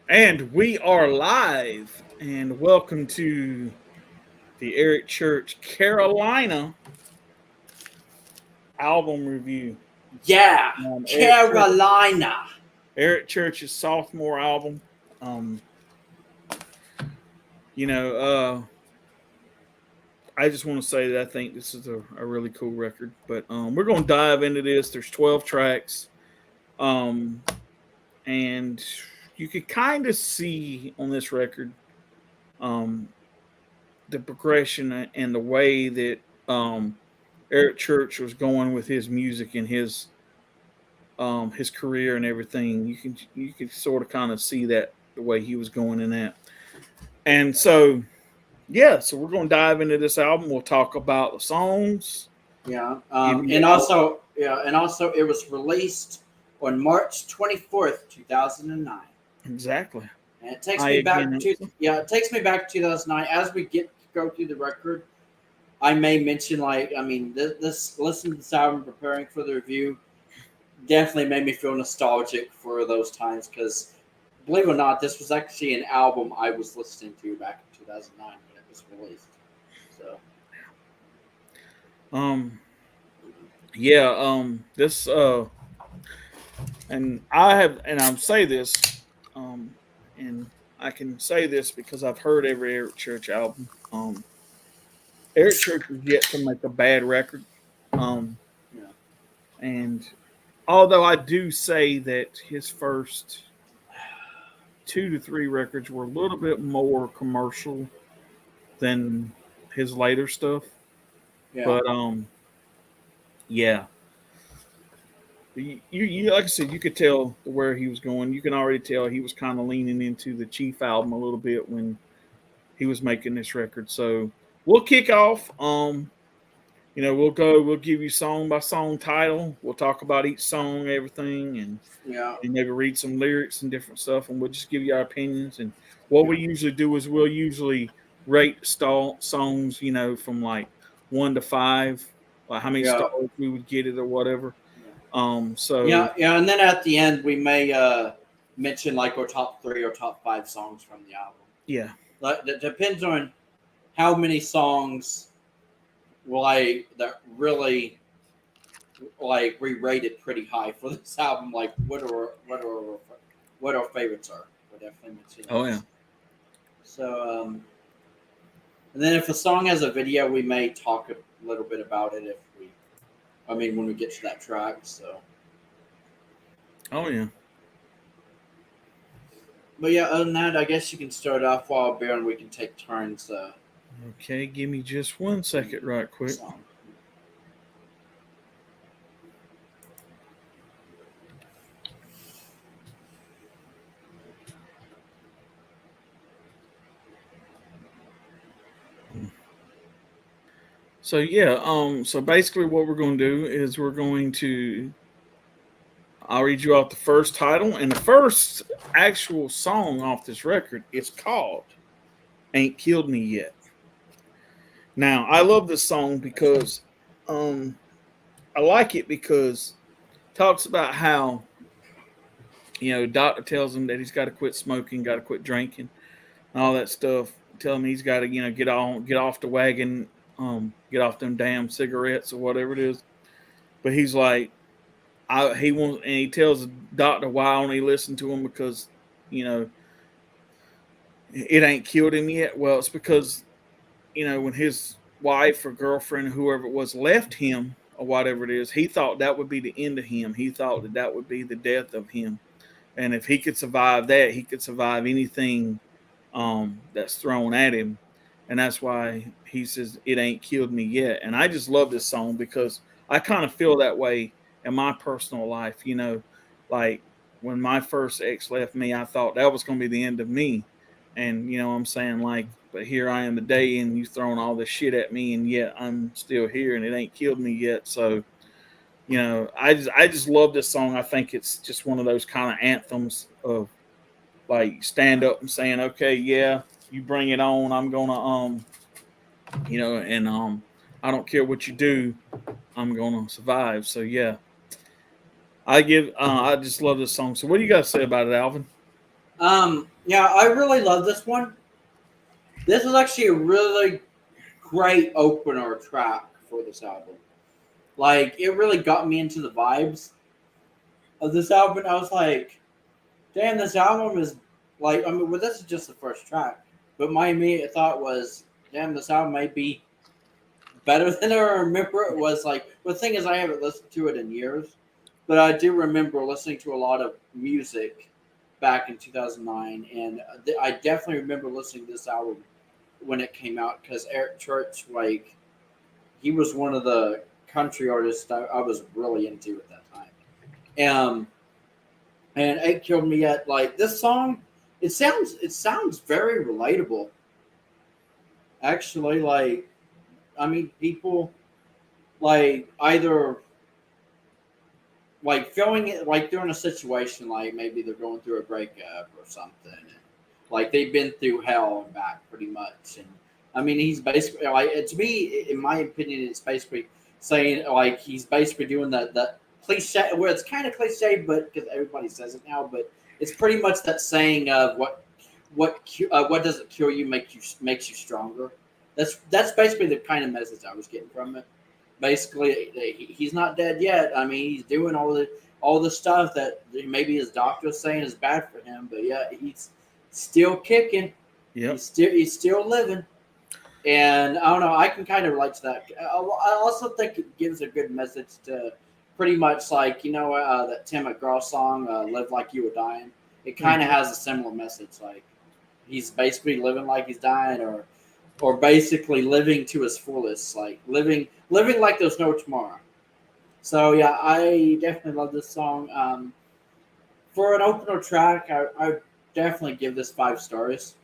And we are live, and welcome to the Eric Church Carolina album review. Yeah, Eric Church, Carolina. Eric Church's sophomore album. Um, you know, uh, I just want to say that I think this is a really cool record. But we're going to dive into this. There's 12 tracks, um, and you could kind of see on this record um, the progression and the way that Eric Church was going with his music and his career and everything. You can sort of kind of see that the way he was going in that. And so so we're going to dive into this album. We'll talk about the songs. Yeah. Give you And our, also it was released on March 24th, 2009. exactly. And it takes I me again back to it takes me back to 2009. As we go through the record, I may mention this listening to this album, preparing for the review, definitely made me feel nostalgic for those times because, believe it or not, this was actually an album I was listening to back in 2009 when it was released. So, um this and I'll say this um and I can say this because I've heard every Eric Church album. Eric Church has yet to make a bad record. Um, yeah, and although I do say that his first 2 to 3 records were a little bit more commercial than his later stuff, yeah, but yeah, you like I said, you could tell where he was going. You can already tell he was kind of leaning into the Chief album a little bit when he was making this record. So we'll kick off. We'll give you song by song title. We'll talk about each song, everything, yeah, and maybe read some lyrics and different stuff, and we'll just give you our opinions. And what we usually do is we'll usually rate songs, from like 1 to 5, like how many yeah, stars we would get it or whatever. yeah, So yeah. And then at the end, we may mention like our top three or top five songs from the album. yeah, Like it depends on how many songs that really we rated pretty high for this album. Like what our favorites are. We'll definitely mention oh yeah, those. So and then if a song has a video, we may talk a little bit about it when we get to that track. So, oh yeah. but yeah, other than that, I guess you can start off while Bear and we can take turns. Okay, give me just 1 second, right quick. Song. So basically what we're going to do is I'll read you off the first title, and the first actual song off this record is called Ain't Killed Me Yet. Now, I love this song because I like it because it talks about how doctor tells him that he's got to quit smoking, got to quit drinking, and all that stuff. Tell him he's got to get off the wagon, get off them damn cigarettes or whatever it is. But he's like, he wants, and he tells the doctor why don't he listen to him because it ain't killed him yet. Well, it's because when his wife or girlfriend, whoever it was, left him or whatever it is, he thought that would be the end of him. He thought that would be the death of him. And if he could survive that, he could survive anything that's thrown at him. And that's why he says it ain't killed me yet. And I just love this song because I kind of feel that way in my personal life. Like when my first ex left me, I thought that was going to be the end of me. And I'm saying, like, but here I am today, and you throwing all this shit at me, and yet I'm still here, and it ain't killed me yet. So I just love this song. I think it's just one of those kind of anthems of like stand up and saying, okay, yeah, you bring it on. I'm gonna I don't care what you do, I'm gonna survive. So yeah. I just love this song. So what do you got to say about it, Alvin? Yeah, I really love this one. This was actually a really great opener track for this album. Like, it really got me into the vibes of this album. I was like, damn, this album is like, I mean, well, this is just the first track. But my immediate thought was, damn, this album might be better than I remember it was. Like, the thing is, I haven't listened to it in years, but I do remember listening to a lot of music back in 2009. And I definitely remember listening to this album when it came out because Eric Church, like, he was one of the country artists I was really into at that time. And it killed me at like this song. It sounds very relatable. Actually, like I mean, people like either like feeling it like they're in a situation like maybe they're going through a breakup or something. Like they've been through hell and back pretty much. And I mean, he's basically like to me, in my opinion, it's basically saying like he's basically doing that cliche. Where it's kind of cliche, but because everybody says it now, but it's pretty much that saying of what doesn't kill you makes you stronger. That's basically the kind of message I was getting from it. Basically, he's not dead yet. I mean, he's doing all the stuff that maybe his doctor's saying is bad for him, but yeah, he's still kicking. Yep. He's still living. And I don't know. I can kind of relate to that. I also think it gives a good message to pretty much like that Tim McGraw song, "Live Like You Were Dying." It kind of has a similar message. Like he's basically living like he's dying, or basically living to his fullest, like living like there's no tomorrow. So yeah, I definitely love this song. For an opener track, I definitely give this 5 stars.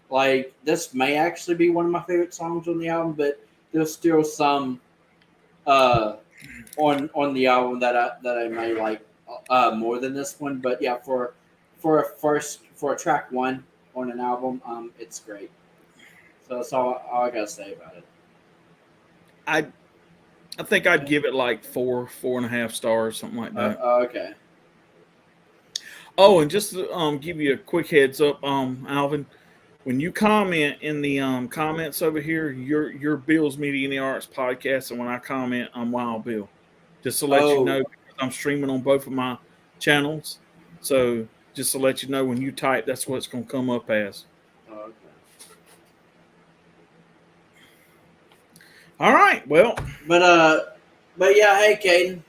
Like this may actually be one of my favorite songs on the album, but there's still some uh, on the album that I may like more than this one. But yeah, for a track one on an album, it's great. So that's all I gotta say about it. I I think I'd give it like 4.5 stars, something like that. Okay. Oh, and just to give you a quick heads up, Alvin, when you comment in the comments over here, your Bill's Media and the Arts podcast, and when I comment, I'm Wild Bill. Just to let you know, Oh, because I'm streaming on both of my channels. So just to let you know, when you type, that's what it's going to come up as. okay. All right. Well, But but yeah, hey, Caden.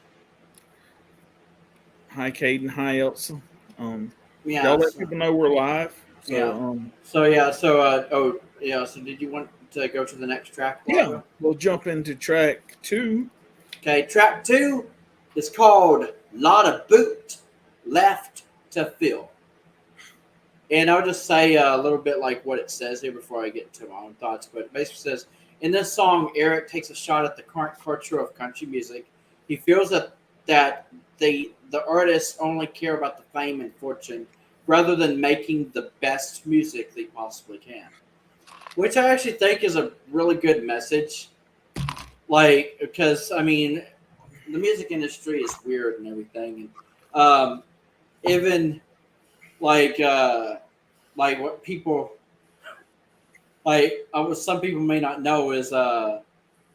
hi, Caden. Hi, Elsa. Um, Yeah, y'all let so, people know we're live. So, yeah. So yeah, so oh yeah, so did you want to go to the next track, yeah, Waldo? we'll jump into track 2. Okay, track 2 is called "Lot of Boot Left to Fill," and I'll just say a little bit like what it says here before I get to my own thoughts. But it basically says in this song, Eric takes a shot at the current culture of country music. He feels that the artists only care about the fame and fortune rather than making the best music they possibly can, which I actually think is a really good message. Like, because I mean, the music industry is weird and everything, and even like like what people like some people may not know is well,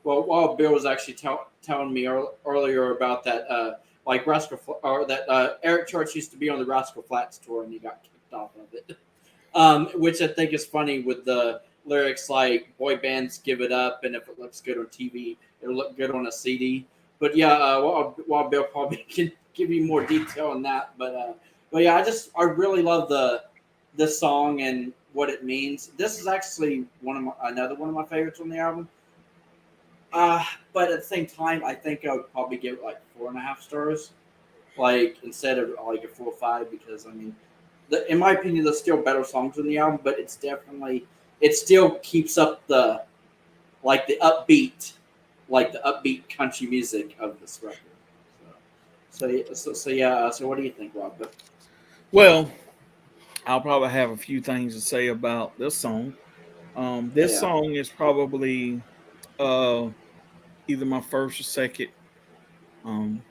while Bill was actually telling me earlier about that like or that Eric Church used to be on the Rascal Flatts tour and he got kicked off of it. Which I think is funny with the lyrics like boy bands give it up, and if it looks good on TV, it'll look good on a CD. But yeah, while Bill probably can give you more detail on that, but yeah, I really love this song and what it means. This is actually another one of my favorites on the album. But at the same time, I think I would probably give it like 4.5 stars, like instead of like a 4 or 5, because I mean in my opinion, there's still better songs on the album, but it still keeps up like the upbeat country music of this record. So yeah. So what do you think, Rob? Well, I'll probably have a few things to say about this song. This Yeah. song is probably uh, either my first or second um,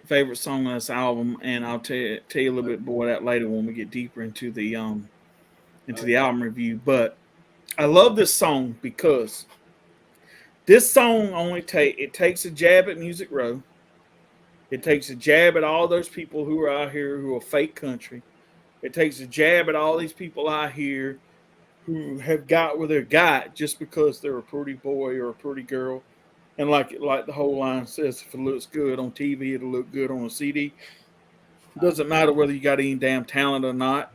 favorite song on this album, and I'll tell you a little bit more of that later when we get deeper into the album review. But I love this song because this song takes a jab at Music Row. It takes a jab at all those people who are out here who are fake country. It takes a jab at all these people out here who have got where they're got just because they're a pretty boy or a pretty girl. And like the whole line says, if it looks good on TV, it'll look good on a CD. It doesn't matter whether you got any damn talent or not.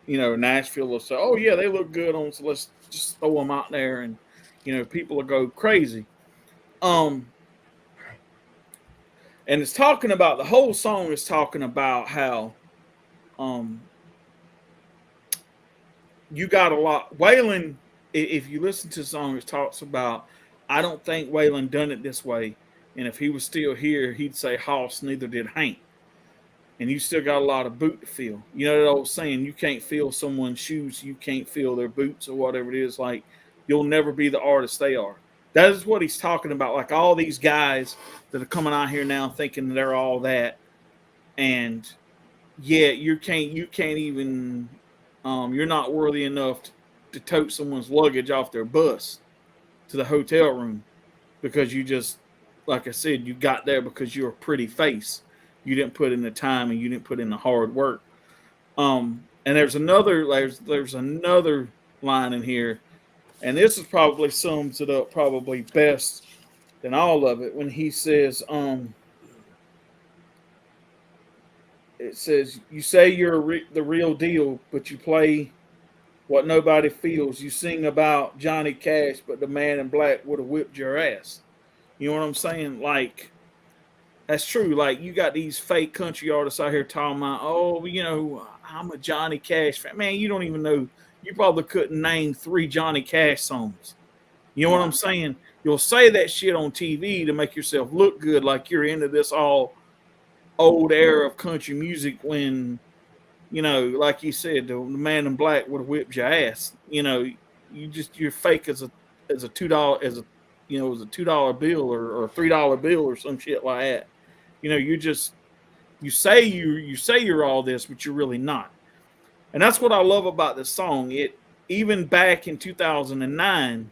You know, Nashville will say, oh, yeah, they look good on, so let's just throw them out there. And, you know, people will go crazy. And it's talking about, the whole song is talking about how you got a lot. Waylon, if you listen to the song, it talks about, I don't think Waylon done it this way. And if he was still here, he'd say, Hoss, neither did Hank. And you still got a lot of boot to fill. You know that old saying, you can't fill someone's shoes, you can't fill their boots or whatever it is. Like, you'll never be the artist they are. That is what he's talking about. Like all these guys that are coming out here now thinking they're all that. And yeah, you can't even, you're not worthy enough to tote someone's luggage off their bus to the hotel room because you just, like I said, you got there because you're a pretty face. You didn't put in the time and you didn't put in the hard work. And there's another line in here, and this is probably sums it up probably best than all of it when he says, it says, you say you're the real deal, but you play what nobody feels. You sing about Johnny Cash, but the man in black would have whipped your ass. You know what I'm saying? Like, that's true. Like, you got these fake country artists out here talking about, oh, you know, I'm a Johnny Cash fan. Man, you don't even know. You probably couldn't name 3 Johnny Cash songs. You know what I'm saying? You'll say that shit on TV to make yourself look good, like you're into this all old era of country music when, you know, like you said, the man in black would have whipped your ass. You know, you're fake as a $2 as a $2 bill or a $3 bill or some shit like that. You know, you say you're all this, but you're really not. And that's what I love about this song. It, even back in 2009,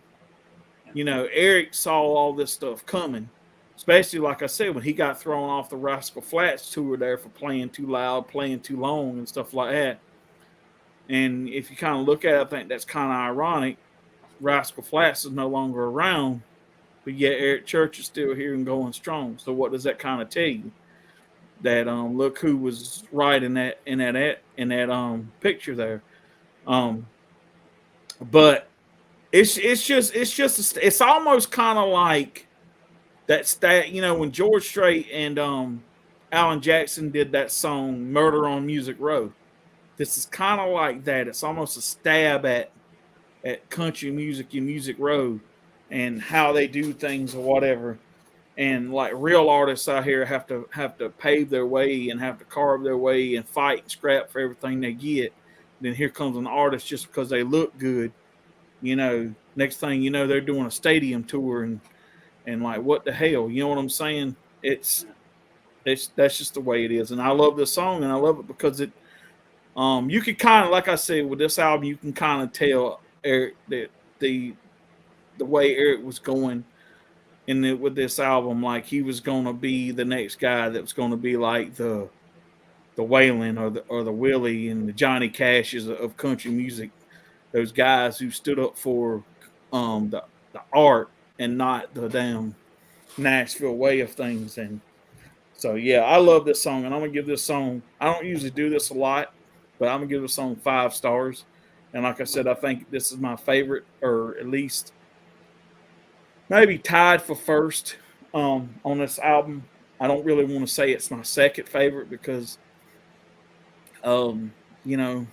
you know, Eric saw all this stuff coming. Especially, like I said, when he got thrown off the Rascal Flatts tour there for playing too loud, playing too long, and stuff like that. And if you kind of look at it, I think that's kind of ironic. Rascal Flatts is no longer around, but yet Eric Church is still here and going strong. So what does that kind of tell you? That look who was right in that picture there. But it's almost kind of like that, you know, when George Strait and Alan Jackson did that song Murder on Music Row. This is kind of like that. It's almost a stab at country music and Music Row and how they do things or whatever. And like real artists out here have to pave their way and have to carve their way and fight and scrap for everything they get. Then here comes an artist just because they look good. You know, next thing you know, they're doing a stadium tour and like, what the hell? You know what I'm saying? That's just the way it is. And I love this song, and I love it because it, you can kind of, like I said, with this album, you can kind of tell Eric that the way Eric was going with this album, like he was going to be the next guy that was going to be like the Waylon or the Willie and the Johnny Cashes of country music. Those guys who stood up for the art and not the damn Nashville way of things. And so, yeah, I love this song, and I'm going to give this song, I don't usually do this a lot, but I'm going to give this song 5 stars. And like I said, I think this is my favorite, or at least maybe tied for first on this album. I don't really want to say it's my second favorite because, you know,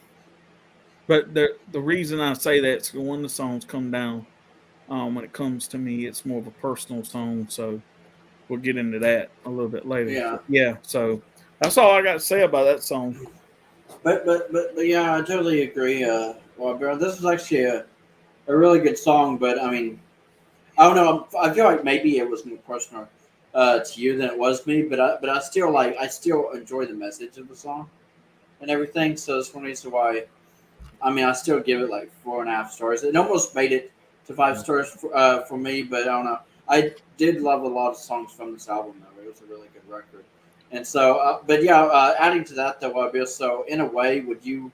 but the reason I say that is when the songs come down, when it comes to me, it's more of a personal song. So we'll get into that a little bit later. Yeah. So that's all I got to say about that song. But yeah, I totally agree. Well, bro, this is actually a really good song. But I mean, I don't know. I feel like maybe it was more personal to you than it was me, but I still I still enjoy the message of the song and everything. So it's one reason why. I mean, I still give it like 4.5 stars. It almost made it to 5 stars for me, but I don't know. I did love a lot of songs from this album, though. It was a really good record. And so, but yeah, adding to that, though, Bill, so in a way, would you,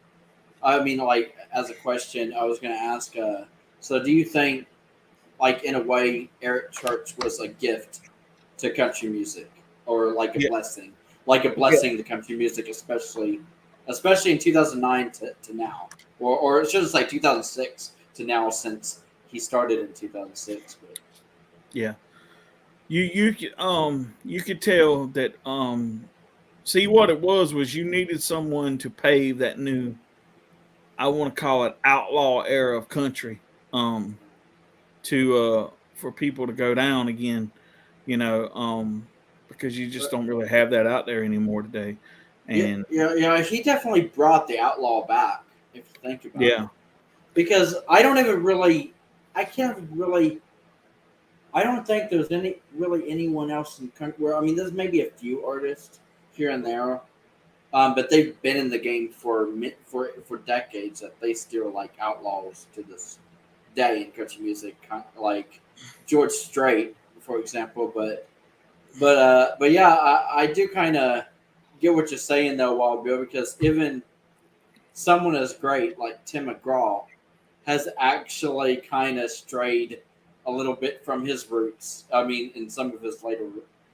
I mean, like, as a question, I was going to ask, so do you think, like, in a way, Eric Church was a gift to country music or like a Yeah, blessing? Like a yeah, blessing to country music, especially in 2009 to now, or it should say 2006 to now, since he started in 2006. But yeah. You could tell that see what it was you needed someone to pave that new, I want to call it outlaw era of country, to for people to go down again, you know, because you just don't really have that out there anymore today. yeah, And yeah, yeah, he definitely brought the outlaw back. If you think about yeah, it, because I don't even really, I can't really. I don't think there's anyone else in the country where, I mean, there's maybe a few artists here and there. But they've been in the game for decades that they still like outlaws to this day in country music, like George Strait, for example. But yeah, I do kind of get what you're saying though, Wild Bill, because even someone as great like Tim McGraw has actually kind of strayed a little bit from his roots. I mean, in some of his later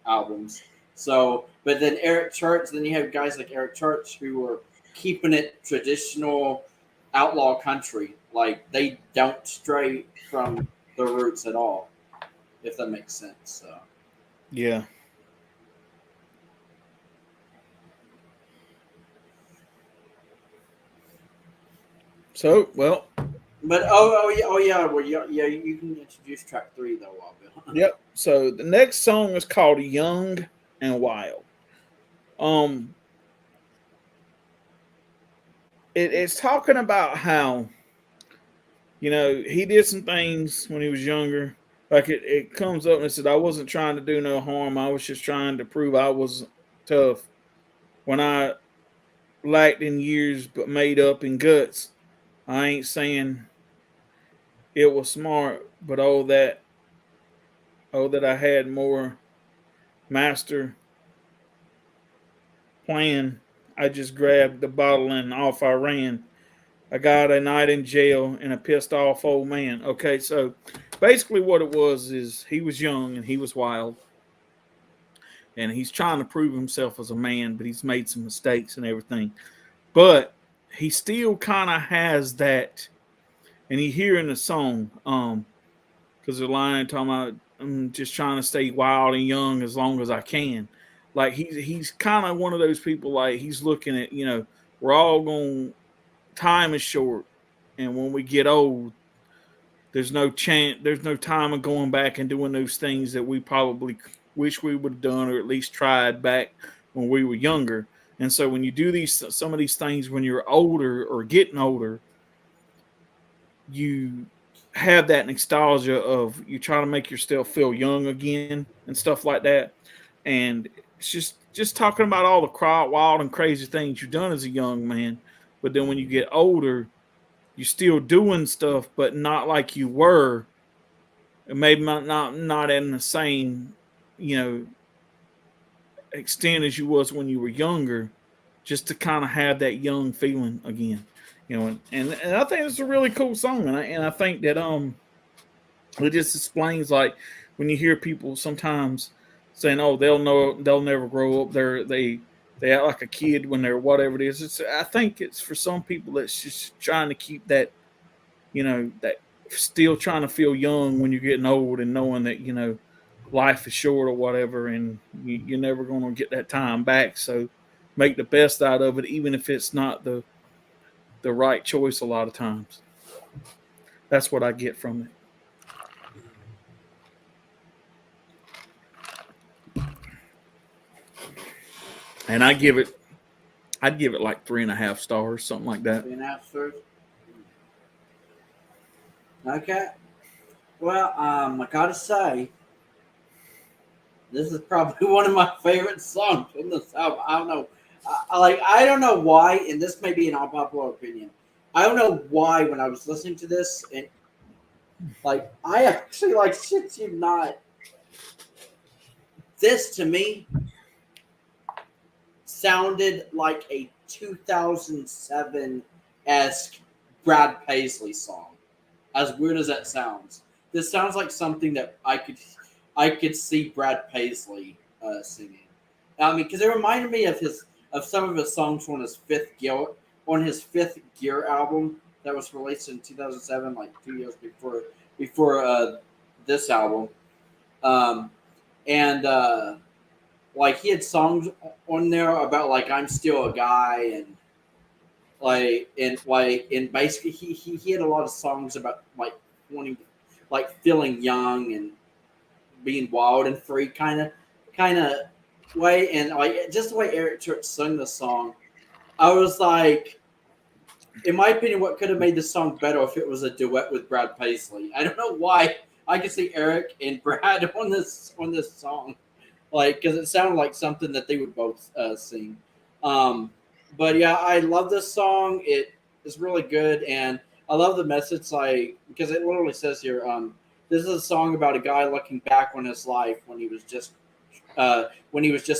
albums. So, but then Eric Church, then you have guys like Eric Church who are keeping it traditional outlaw country. Like they don't stray from the roots at all, if that makes sense. So, yeah. So well, but oh yeah, well yeah, you can introduce track 3 though, Wild yep. So the next song is called "Young and Wild." Um, it's talking about how, he did some things when he was younger. Like it comes up and it said, I wasn't trying to do no harm. I was just trying to prove I was tough. When I lacked in years but made up in guts, I ain't saying it was smart, but oh that I had more master plan. I just grabbed the bottle and off I ran. I got a night in jail and a pissed off old man. Okay, so basically what it was is he was young and he was wild and he's trying to prove himself as a man, but he's made some mistakes and everything. But he still kind of has that, and you hear in the song, because the line talking about I'm just trying to stay wild and young as long as I can. Like he's kind of one of those people. Like he's looking at, we're all going. Time is short, and when we get old, there's no chance. There's no time of going back and doing those things that we probably wish we would have done, or at least tried back when we were younger. And so when you do some of these things when you're older or getting older, you have that nostalgia of you try to make yourself feel young again and stuff like that. And it's just talking about all the wild and crazy things you've done as a young man. But then when you get older, you're still doing stuff, but not like you were. Maybe not in the same, you know, extent as you was when you were younger, just to kind of have that young feeling again. And I think it's a really cool song, and I think that it just explains, like, when you hear people sometimes saying, "Oh, they'll never grow up. They act like a kid when they're whatever it is." I think it's for some people that's just trying to keep that, that still trying to feel young when you're getting old and knowing that life is short or whatever, and you're never going to get that time back. So make the best out of it, even if it's not the right choice. A lot of times, that's what I get from it. And I'd give it like 3.5 stars, something like that. 3.5 stars. Okay. Well, I gotta say, this is probably one of my favorite songs from this album. I don't know. I don't know why, and this may be an unpopular opinion. I don't know why when I was listening to this, and like I actually like shit you not. This to me sounded like a 2007 esque Brad Paisley song. As weird as that sounds, this sounds like something that I could see Brad Paisley singing. I mean, because it reminded me of some of his songs on his Fifth Gear album that was released in 2007, like 2 years before this album. Um, and like he had songs on there about like I'm still a guy and basically he had a lot of songs about like wanting like feeling young and being wild and free kind of way, and like just the way Eric Church sung the song, I was like, in my opinion, what could have made this song better if it was a duet with Brad Paisley. I don't know why I could see Eric and Brad on this song, like because it sounded like something that they would both sing. Um, but yeah, I love this song. It is really good, and I love the message. Like because it literally says here, this is a song about a guy looking back on his life when he was just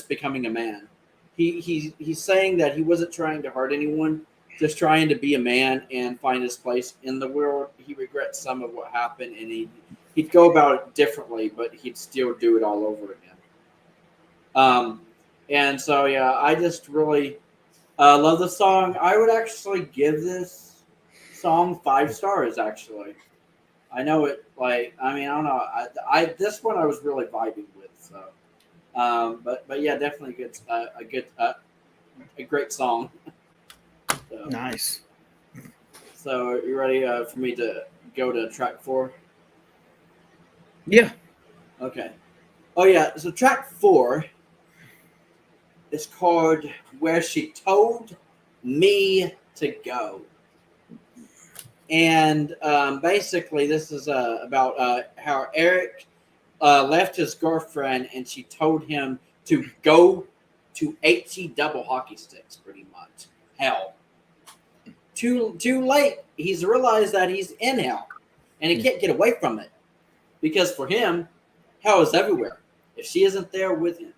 becoming a man. He's saying that he wasn't trying to hurt anyone, just trying to be a man and find his place in the world. He regrets some of what happened, and he'd go about it differently, but he'd still do it all over again. Um, and so yeah, I just really love the song. I would actually give this song 5 stars. Actually, I know it. Like I mean, I don't know. I this one I was really vibing with. So, but yeah, definitely good. A great song. So, Nice. so are you ready for me to go to track 4? Yeah. Okay. Oh yeah. So track 4 is called "Where She Told Me to Go," and basically this is about how Eric left his girlfriend and she told him to go to HE double hockey sticks, pretty much. Hell. Too late. He's realized that he's in hell and he can't get away from it. Because for him, hell is everywhere. If she isn't there with him.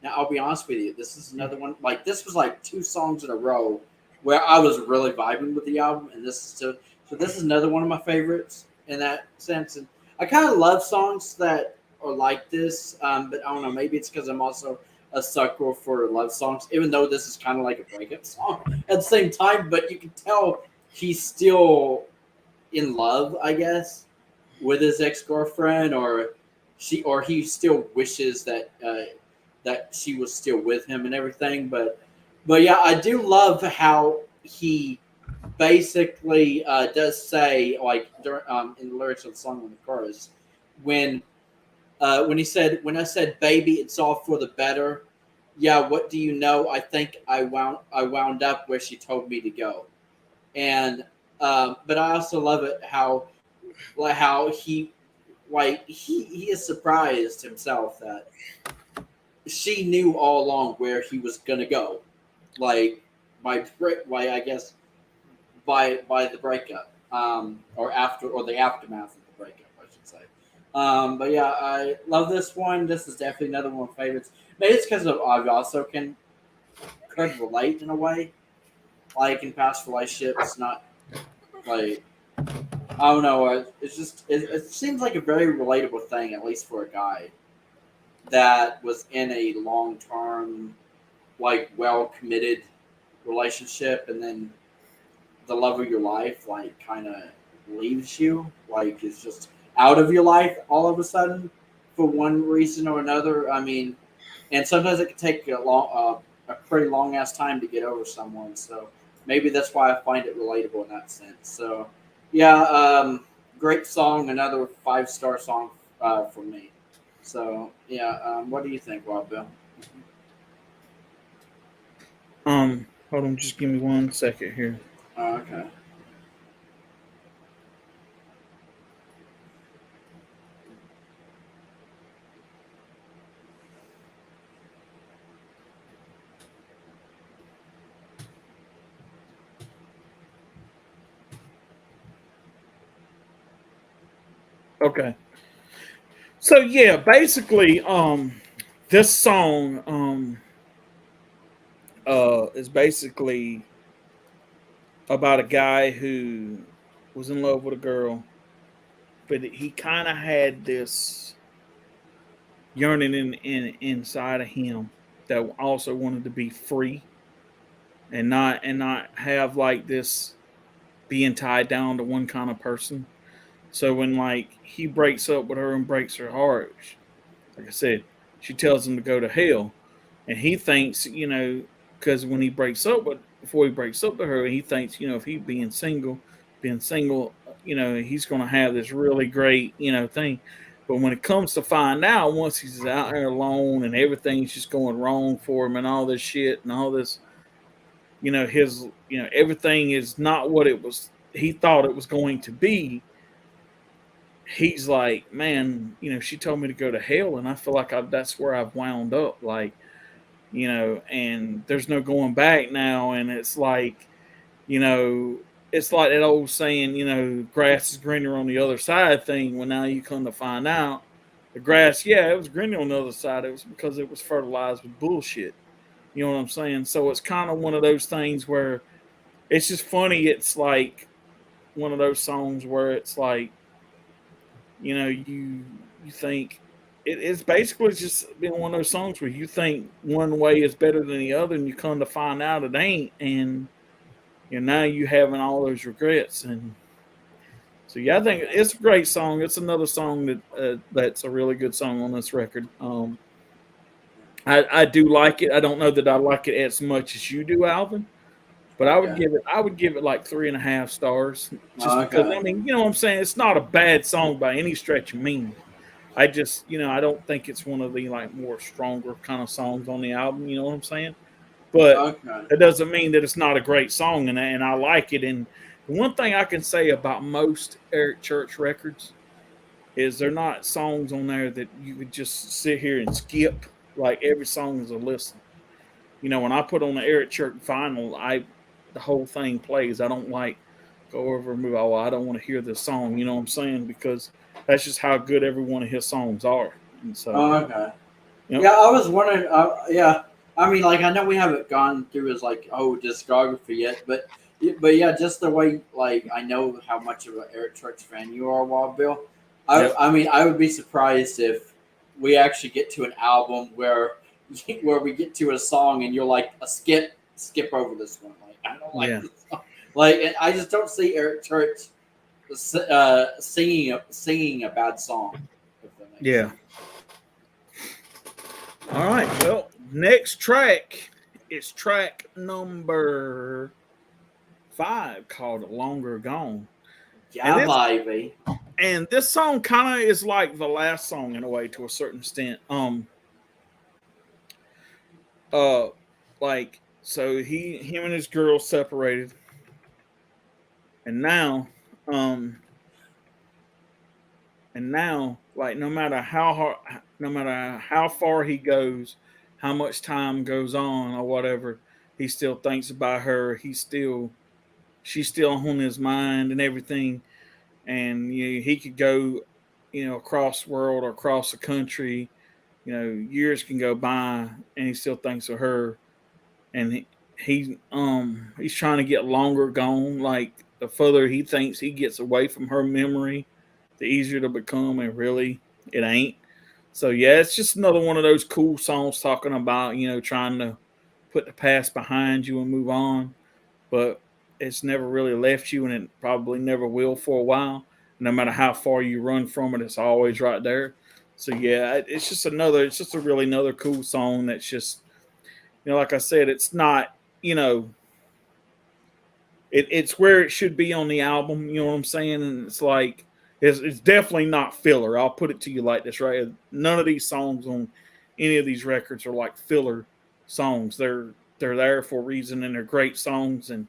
Now I'll be honest with you, this is another one. Like this was like 2 songs in a row where I was really vibing with the album, and so this is another one of my favorites in that sense. And I kind of love songs that are like this, but I don't know. Maybe it's because I'm also a sucker for love songs, even though this is kind of like a breakup song at the same time. But you can tell he's still in love, I guess, with his ex girlfriend, or he still wishes that that she was still with him and everything. But yeah, I do love how he basically does say like in the lyrics of the song on the chorus when he said, when I said baby it's all for the better, yeah, what do you know, I think I wound up where she told me to go. And but I also love it how he is surprised himself that she knew all along where he was gonna go, like I guess by the breakup, or the aftermath of the breakup, I should say. But yeah, I love this one. This is definitely another one of my favorites. Maybe it's because I also could relate in a way, like in past relationships. Not like I don't know. It's just it seems like a very relatable thing, at least for a guy that was in a long term, like well committed relationship, and then the love of your life like kind of leaves you, like it's just out of your life all of a sudden for one reason or another. I mean, and sometimes it can take a pretty long ass time to get over someone. So maybe that's why I find it relatable in that sense. So yeah, great song, another 5-star song for me. So yeah, what do you think, Wild Bill? Hold on, just give me 1 second here. Okay. Okay. So yeah, basically, this song is basically about a guy who was in love with a girl, but he kind of had this yearning inside of him that also wanted to be free and not have like this being tied down to one kind of person. So when like he breaks up with her and breaks her heart, like I said, she tells him to go to hell, and he thinks, because when he breaks up with before he breaks up with her, he thinks, if he being single, he's going to have this really great, thing. But when it comes to find out, once he's out there alone and everything's just going wrong for him and all this shit and all this, his, everything is not what it was. He thought it was going to be. He's like, man, she told me to go to hell, and I feel like that's where I've wound up, like, and there's no going back now. And it's like, you know, it's like that old saying, grass is greener on the other side thing. When now you come to find out, the grass, yeah, it was greener on the other side. It was because it was fertilized with bullshit. You know what I'm saying? So it's kind of one of those things where it's just funny. It's like one of those songs where it's like, you think it's basically just been one of those songs where you think one way is better than the other, and you come to find out it ain't, and now you having all those regrets. And so yeah, I think it's a great song. It's another song that's a really good song on this record. I do like it. I don't know that I like it as much as you do, Alvin. But I would give it like 3.5 stars, just because I mean, you know what I'm saying. It's not a bad song by any stretch of meaning. I just, I don't think it's one of the like more stronger kind of songs on the album. You know what I'm saying? But it doesn't mean that it's not a great song, and I like it. And the one thing I can say about most Eric Church records is they're not songs on there that you could just sit here and skip. Like every song is a listen. When I put on the Eric Church vinyl, the whole thing plays. I don't like go over and move. Oh, well, I don't want to hear this song. You know what I'm saying? Because that's just how good every one of his songs are. And so, yeah, I was wondering. Yeah, I mean, like I know we haven't gone through his discography yet, but yeah, just the way like I know how much of an Eric Church fan you are, Wild Bill. I mean, I would be surprised if we actually get to an album where we get to a song and you're like skip over this one. Like I don't like this song. Like I just don't see Eric Church singing a bad song. Yeah. All right. Well, next track is track number 5 called "Longer Gone." Yeah, baby. And this song kind of is like the last song in a way, to a certain extent. Like so him and his girl separated, and now like no matter how far he goes, how much time goes on or whatever, he still thinks about her. She's still on his mind and everything. And he could go across the world or across the country. Years can go by and he still thinks of her. And he's trying to get longer gone. Like the further he thinks he gets away from her memory, the easier to become, and really it ain't. So yeah, it's just another one of those cool songs talking about trying to put the past behind you and move on, but it's never really left you, and it probably never will for a while. No matter how far you run from it, it's always right there. So yeah, it's just a really another cool song that's just like I said, it's not it's where it should be on the album. You know what I'm saying? And it's like it's definitely not filler. I'll put it to you like this, right? None of these songs on any of these records are like filler songs. They're there for a reason, and they're great songs. And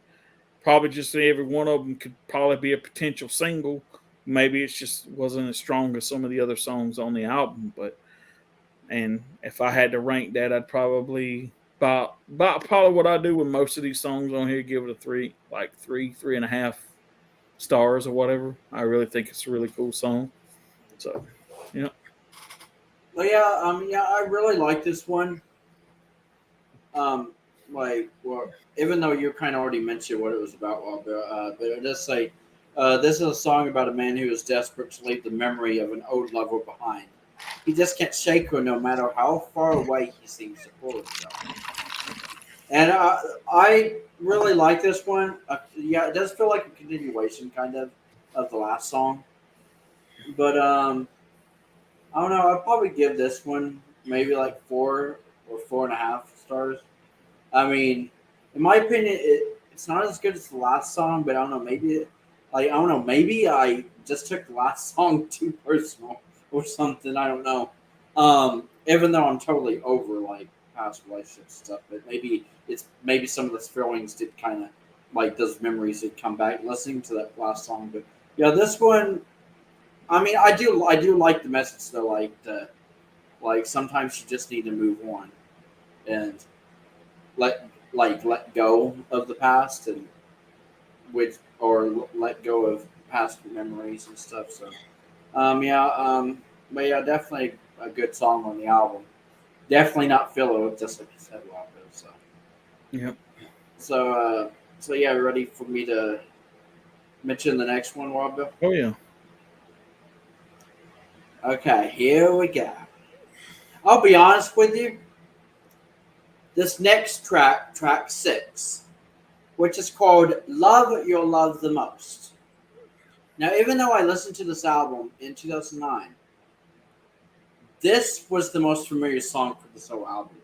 probably just every one of them could probably be a potential single. Maybe it's just wasn't as strong as some of the other songs on the album. And if I had to rank that, I'd probably about probably what I do with most of these songs on here, give it a 3.5 stars or whatever. I really think it's a really cool song. So, yeah. But yeah, I really like this one. Well, even though you kind of already mentioned what it was about, well, but it does say this is a song about a man who is desperate to leave the memory of an old lover behind. He just can't shake her, no matter how far away he seems to pull himself. And I really like this one. Yeah, it does feel like a continuation, kind of the last song. But I don't know. I'd probably give this one maybe like 4 or 4.5 stars. I mean, in my opinion, it's not as good as the last song, but I don't know. Like I don't know. Maybe I just took the last song too personal or something. I don't know. Even though I'm totally over like past relationship stuff, but maybe some of those feelings did kind of like those memories did come back listening to that last song. But yeah, this one. I mean, I do like the message though. Like sometimes you just need to move on and let go of the past and let go of past memories and stuff. So yeah, but yeah, definitely a good song on the album. Definitely not filler, just like you said, Walker. Yep. So so yeah, ready for me to mention the next one, Walker? Oh yeah. Okay, here we go. I'll be honest with you. This next track, track 6, which is called "Love You'll Love the Most." Now, even though I listened to this album in 2009, this was the most familiar song for this whole album.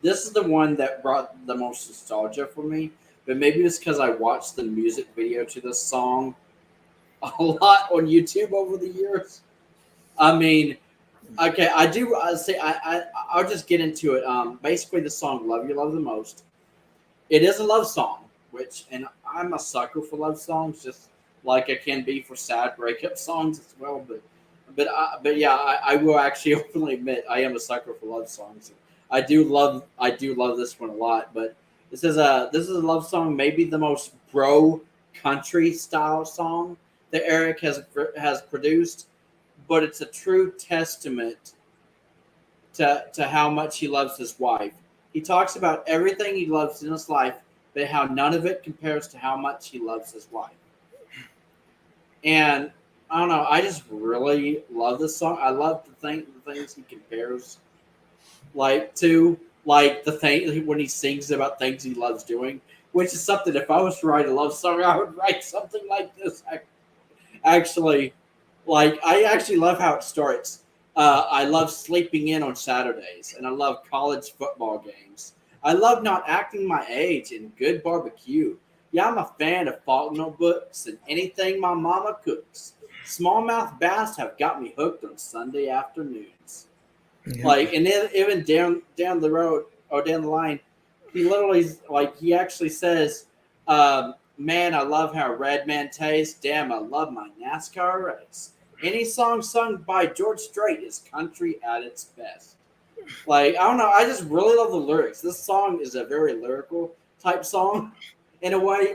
This is the one that brought the most nostalgia for me, but maybe it's because I watched the music video to this song a lot on YouTube over the years. I mean, okay, I do. I'll just get into it. Basically, the song "Love You Love the Most." It is a love song, and I'm a sucker for love songs, just like I can be for sad breakup songs as well. But yeah, I will actually openly admit I am a sucker for love songs. I do love this one a lot. But this is a love song, maybe the most bro country style song that Eric has produced, but it's a true testament to how much he loves his wife. He talks about everything he loves in his life, but how none of it compares to how much he loves his wife. And I don't know, I just really love this song. I love the things he compares like the thing when he sings about things he loves doing, which is something if I was to write a love song, I would write something like this. Actually, I actually love how it starts. I love sleeping in on Saturdays, and I love college football games. I love not acting my age and good barbecue. Yeah, I'm a fan of Faulkner books and anything my mama cooks. Smallmouth bass have got me hooked on Sunday afternoons. Yep. And then even down the road or down the line, he actually says, "Man, I love how Red Man tastes. Damn, I love my NASCAR race. Any song sung by George Strait is country at its best." I don't know. I just really love the lyrics. This song is a very lyrical type song, in a way.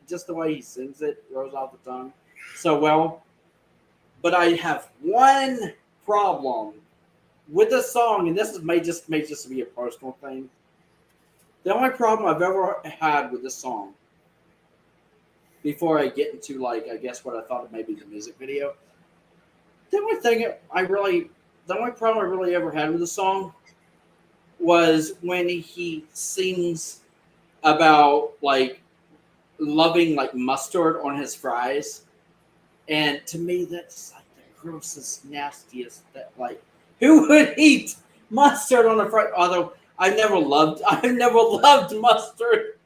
Just the way he sings it rolls off the tongue so well. But I have one problem with this song, and this may just be a personal thing. The only problem I've ever had with this song, before I get into I guess what I thought of maybe the music video, the only thing the only problem I really ever had with the song was when he sings about loving mustard on his fries, and to me that's like the grossest, nastiest. That who would eat mustard on a fry? Although I've never loved mustard.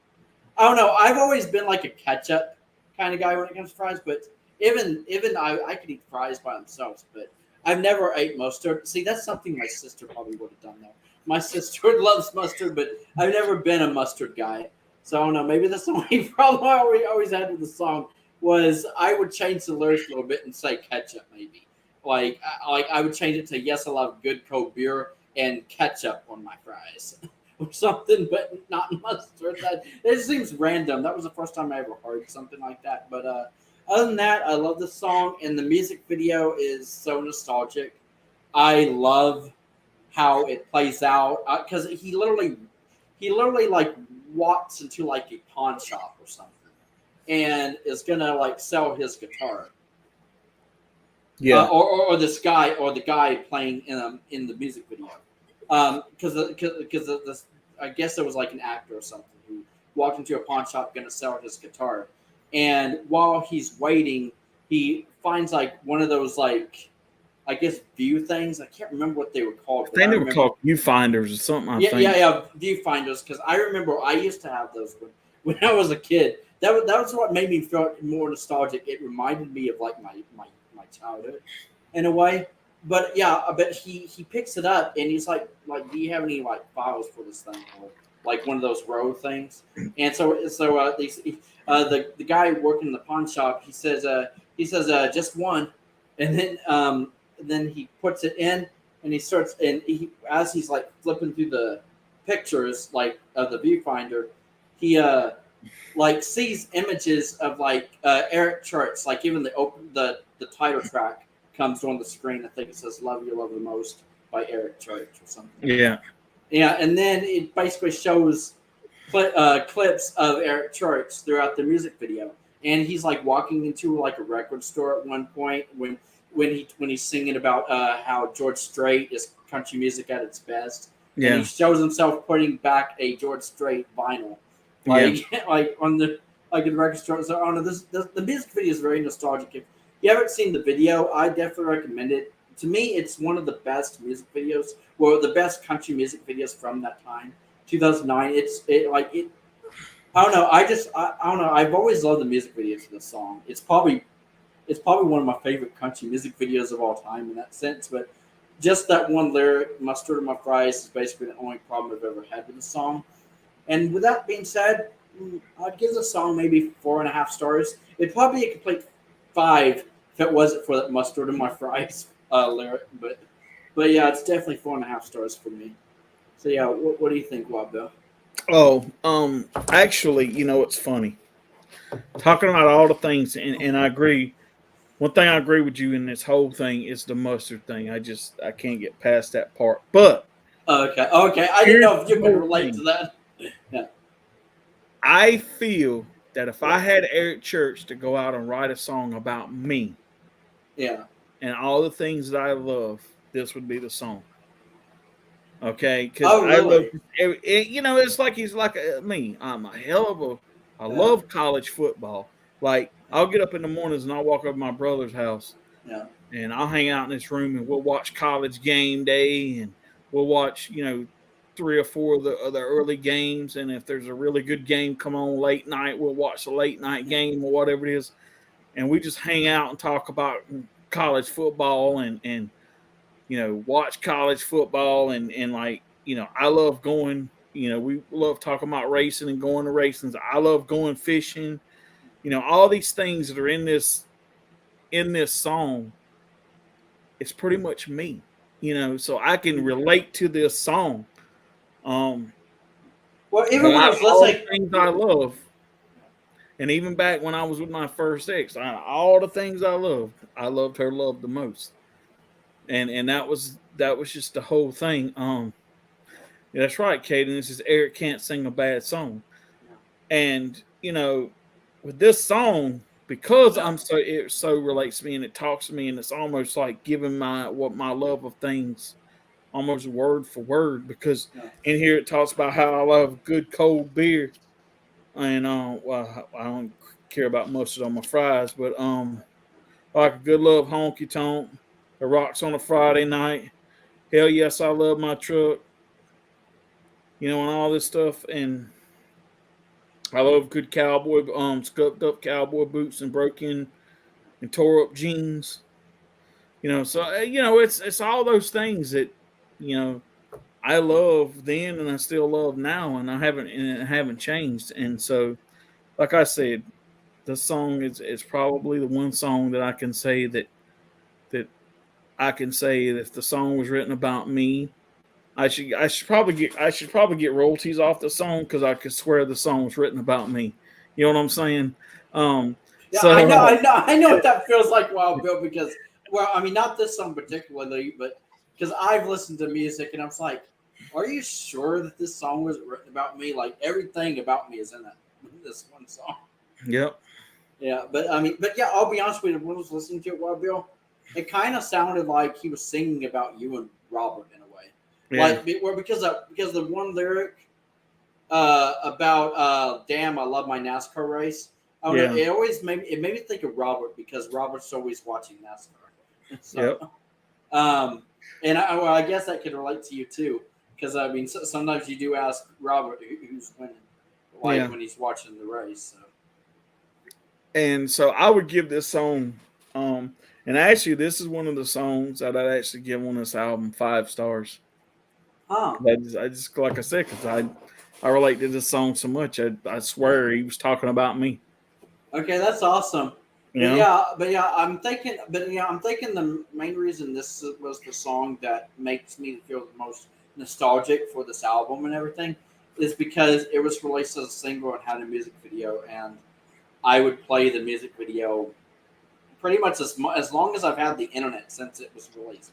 I don't know. I've always been like a ketchup kind of guy when it comes to fries, but even I could eat fries by themselves, but I've never ate mustard. See, that's something my sister probably would have done though. My sister loves mustard, but I've never been a mustard guy. So I don't know. Maybe that's the only problem I always had with the song was I would change the lyrics a little bit and say ketchup maybe. I would change it to yes, I love good cold beer and ketchup on my fries. Or something, but not mustard. It seems random. That was the first time I ever heard something like that. But Other than that, I love the song, and the music video is so nostalgic. I love how it plays out because he literally like walks into like a pawn shop or something, and is gonna like sell his guitar. Yeah. Or this guy or the guy playing in the music video, because I guess it was like an actor or something who walked into a pawn shop gonna sell his guitar, and while he's waiting, he finds like one of those like I guess view things. I can't remember what they were called. I But think they were remember, called viewfinders or something. I yeah, think. yeah, viewfinders. Because I remember I used to have those when I was a kid. That was what made me feel more nostalgic. It reminded me of like my childhood in a way. But yeah, but he picks it up and he's like, do you have any like files for this thing or like one of those row things? And so the guy working in the pawn shop he says just one, and then he puts it in and he starts and as he's like flipping through the pictures like of the viewfinder, he like sees images of like Eric Church, like even the title track comes on the screen. I think it says "Love You Love the Most" by Eric Church or something. Yeah. Yeah, and then it basically shows clips of Eric Church throughout the music video, and he's like walking into like a record store at one point when he's singing about how George Strait is country music at its best. Yeah. And he shows himself putting back a George Strait vinyl, like on the like in the record store. So I don't know. The music video is very nostalgic. If you haven't seen the video, I definitely recommend it. To me, it's one of the best music videos, well, the best country music videos from that time, 2009. I don't know. I don't know. I've always loved the music video to this song. It's probably one of my favorite country music videos of all time in that sense. But just that one lyric, "Mustard on my fries," is basically the only problem I've ever had with the song. And with that being said, I'd give the song maybe 4.5 stars. It'd probably be a complete 5 if it wasn't for that "Mustard on my fries" lyric. But yeah, it's definitely 4.5 stars for me. So yeah, what do you think, Wabdo? Actually, it's funny. Talking about all the things, and I agree. One thing I agree with you in this whole thing is the mustard thing. I can't get past that part. But Okay. I didn't know if you could relate to that. Yeah. I feel that if I had Eric Church to go out and write a song about me Yeah. and all the things that I love, this would be the song. Okay, because Oh, I love really? it's like he's like me. I'm a hell of a. I Yeah. love college football. Like I'll get up in the mornings and I'll walk up to my brother's house Yeah. and I'll hang out in this room and we'll watch College Game Day and we'll watch 3 or 4 of the early games, and if there's a really good game come on late night, we'll watch the late night game or whatever it is, and we just hang out and talk about college football and watch college football and like, I love going, we love talking about racing and going to racings. I love going fishing, all these things that are in this song. It's pretty much me, so I can relate to this song. Um, Well, even when I was all the listening, things I love, and even back when I was with my first ex, all the things I loved her love the most. And that was just the whole thing. Yeah, that's right, Caden. This is Eric can't sing a bad song, and with this song, because it so relates to me and it talks to me, and it's almost like giving my love of things almost word for word. Because yeah. in here it talks about how I love good cold beer, and well, I don't care about mustard on my fries, but I like a good love honky tonk, the rocks on a Friday night. Hell yes, I love my truck, and all this stuff. And I love good scuffed up cowboy boots and broken and tore up jeans. So it's all those things that you know I love then and I still love now, and I haven't changed. And so, like I said, the song is probably the one song that I can say that I can say that if the song was written about me, I should probably get royalties off the song because I could swear the song was written about me. You know what I'm saying? Um, Yeah, So I know what that feels like, Wild Bill, because I mean, not this song particularly, but because I've listened to music and I was like, are you sure that this song was written about me? Like everything about me is in this one song. yep, Yeah, but I mean, but yeah, I'll be honest with you. When I was listening to it, Wild Bill, it kind of sounded like he was singing about you and Robert in a way, yeah, because the one lyric about "Damn, I love my NASCAR race." I don't know. yeah, It made me think of Robert because Robert's always watching NASCAR. yep, So, I guess that could relate to you too, because I mean, sometimes you do ask Robert who's winning, like yeah. when he's watching the race. So. And so I would give this song, and actually, this is one of the songs that I'd actually give on this album 5 stars. Huh. I just like I said, because I relate to this song so much. I swear he was talking about me. Okay, that's awesome. You know? I'm thinking, the main reason this was the song that makes me feel the most nostalgic for this album and everything is because it was released as a single and had a music video, and I would play the music video pretty much as long as I've had the internet since it was released.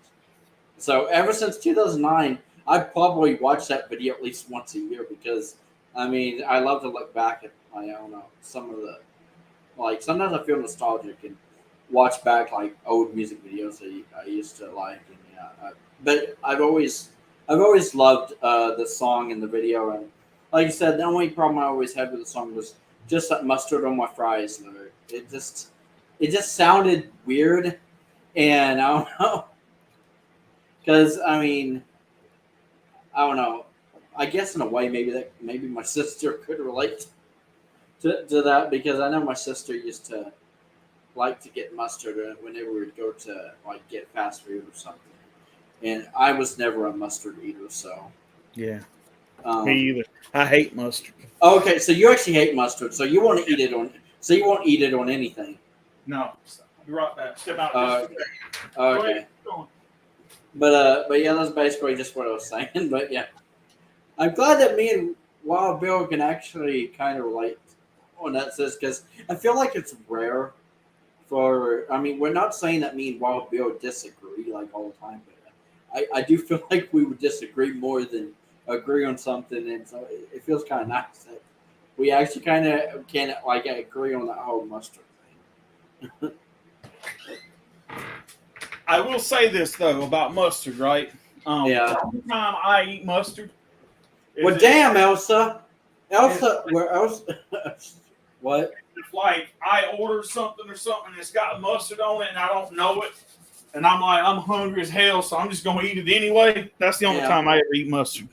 So ever since 2009, I've probably watched that video at least once a year because, I mean, I love to look back at, I don't know, some of the, like, sometimes I feel nostalgic and watch back, like, old music videos that I used to like. And, yeah, but I've always loved the song and the video. And like you said, the only problem I always had with the song was just that mustard on my fries lyric. It just sounded weird. And I don't know. Because, I mean, I don't know. I guess in a way, maybe my sister could relate to that because I know my sister used to like to get mustard whenever we would go to like get fast food or something, and I was never a mustard eater. So, Yeah, me um, either. I hate mustard. okay, so you actually hate mustard, so you want to eat it on, so you won't eat it on anything. No, I'll be right back. Step out Uh, just a second. okay, but yeah, that's basically just what I was saying. But yeah, I'm glad that me and Wild Bill can actually kind of relate on that, says because I feel like it's rare for. I mean, we're not saying that me and Wild Bill disagree like all the time, but I do feel like we would disagree more than agree on something, and so it feels kind of nice that we actually kind of can like agree on the whole mustard thing. I will say this though about mustard, right? Yeah. Every time I eat mustard, Well, damn, Elsa. Elsa, where else? What? if like I order something or something and it's got mustard on it and I don't know it, and I'm like I'm hungry as hell, so I'm just gonna eat it anyway. That's the only Yeah. time I ever eat mustard.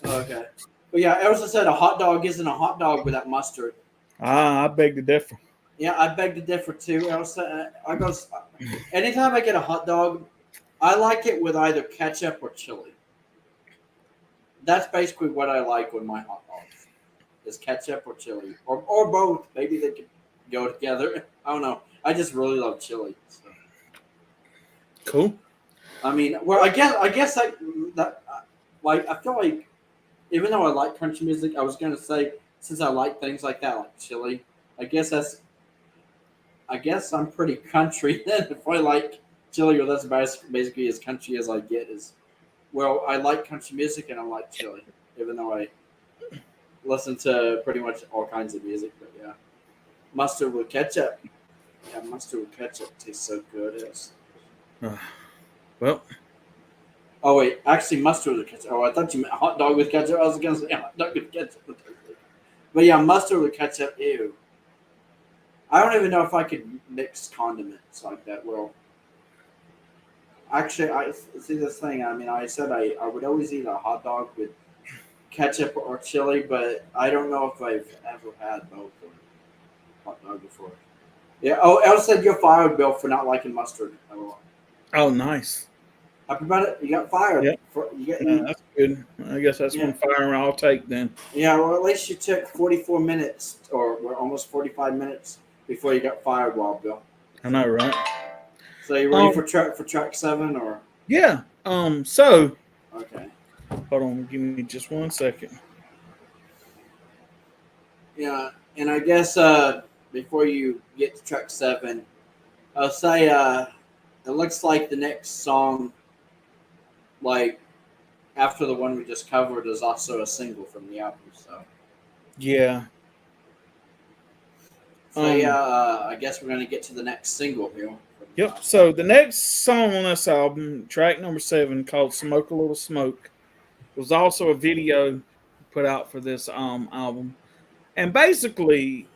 Okay. But yeah, Elsa said a hot dog isn't a hot dog without mustard. I beg to differ. Yeah, I beg to differ too, Elsa. Anytime I get a hot dog, I like it with either ketchup or chili. That's basically what I like with my hot dogs. Is ketchup or chili. Or both. Maybe they could go together. I don't know. I just really love chili. So. Cool. I mean, well, I guess like I feel like even though I like country music, I was gonna say since I like things like that, like chili, I guess I'm pretty country then. If I like chili, or that's basically as country as I get. Is well, I like country music and I like chili, even though I listen to pretty much all kinds of music. But yeah, mustard with ketchup. Yeah, mustard with ketchup tastes so good. Well, Oh wait, actually mustard with ketchup. Oh, I thought you meant hot dog with ketchup. I was gonna say hot dog with ketchup. But yeah, mustard with ketchup. Ew. I don't even know if I could mix condiments like that. Well, actually, I see this thing. I mean, I said I would always eat a hot dog with ketchup or chili, but I don't know if I've ever had both or hot dog before. Yeah. Oh, Els said you're fired, Bill, for not liking mustard. oh, nice. Happy about it. You got fired. Yep. You That's good. I guess that's one fire I'll take then. Yeah, well, at least you took 44 minutes, or almost 45 minutes before you got fired, Wild Bill. I know, right? So you ready for track 7, or? Yeah. So. Okay. Hold on. Give me just 1 second. Yeah, and I guess before you get to track 7, I'll say it looks like the next song, like after the one we just covered, is also a single from the album. Yeah. Yeah, I guess we're gonna get to the next single here. Yep. So the next song on this album, track number 7, called "Smoke a Little Smoke," was also a video put out for this album, and basically,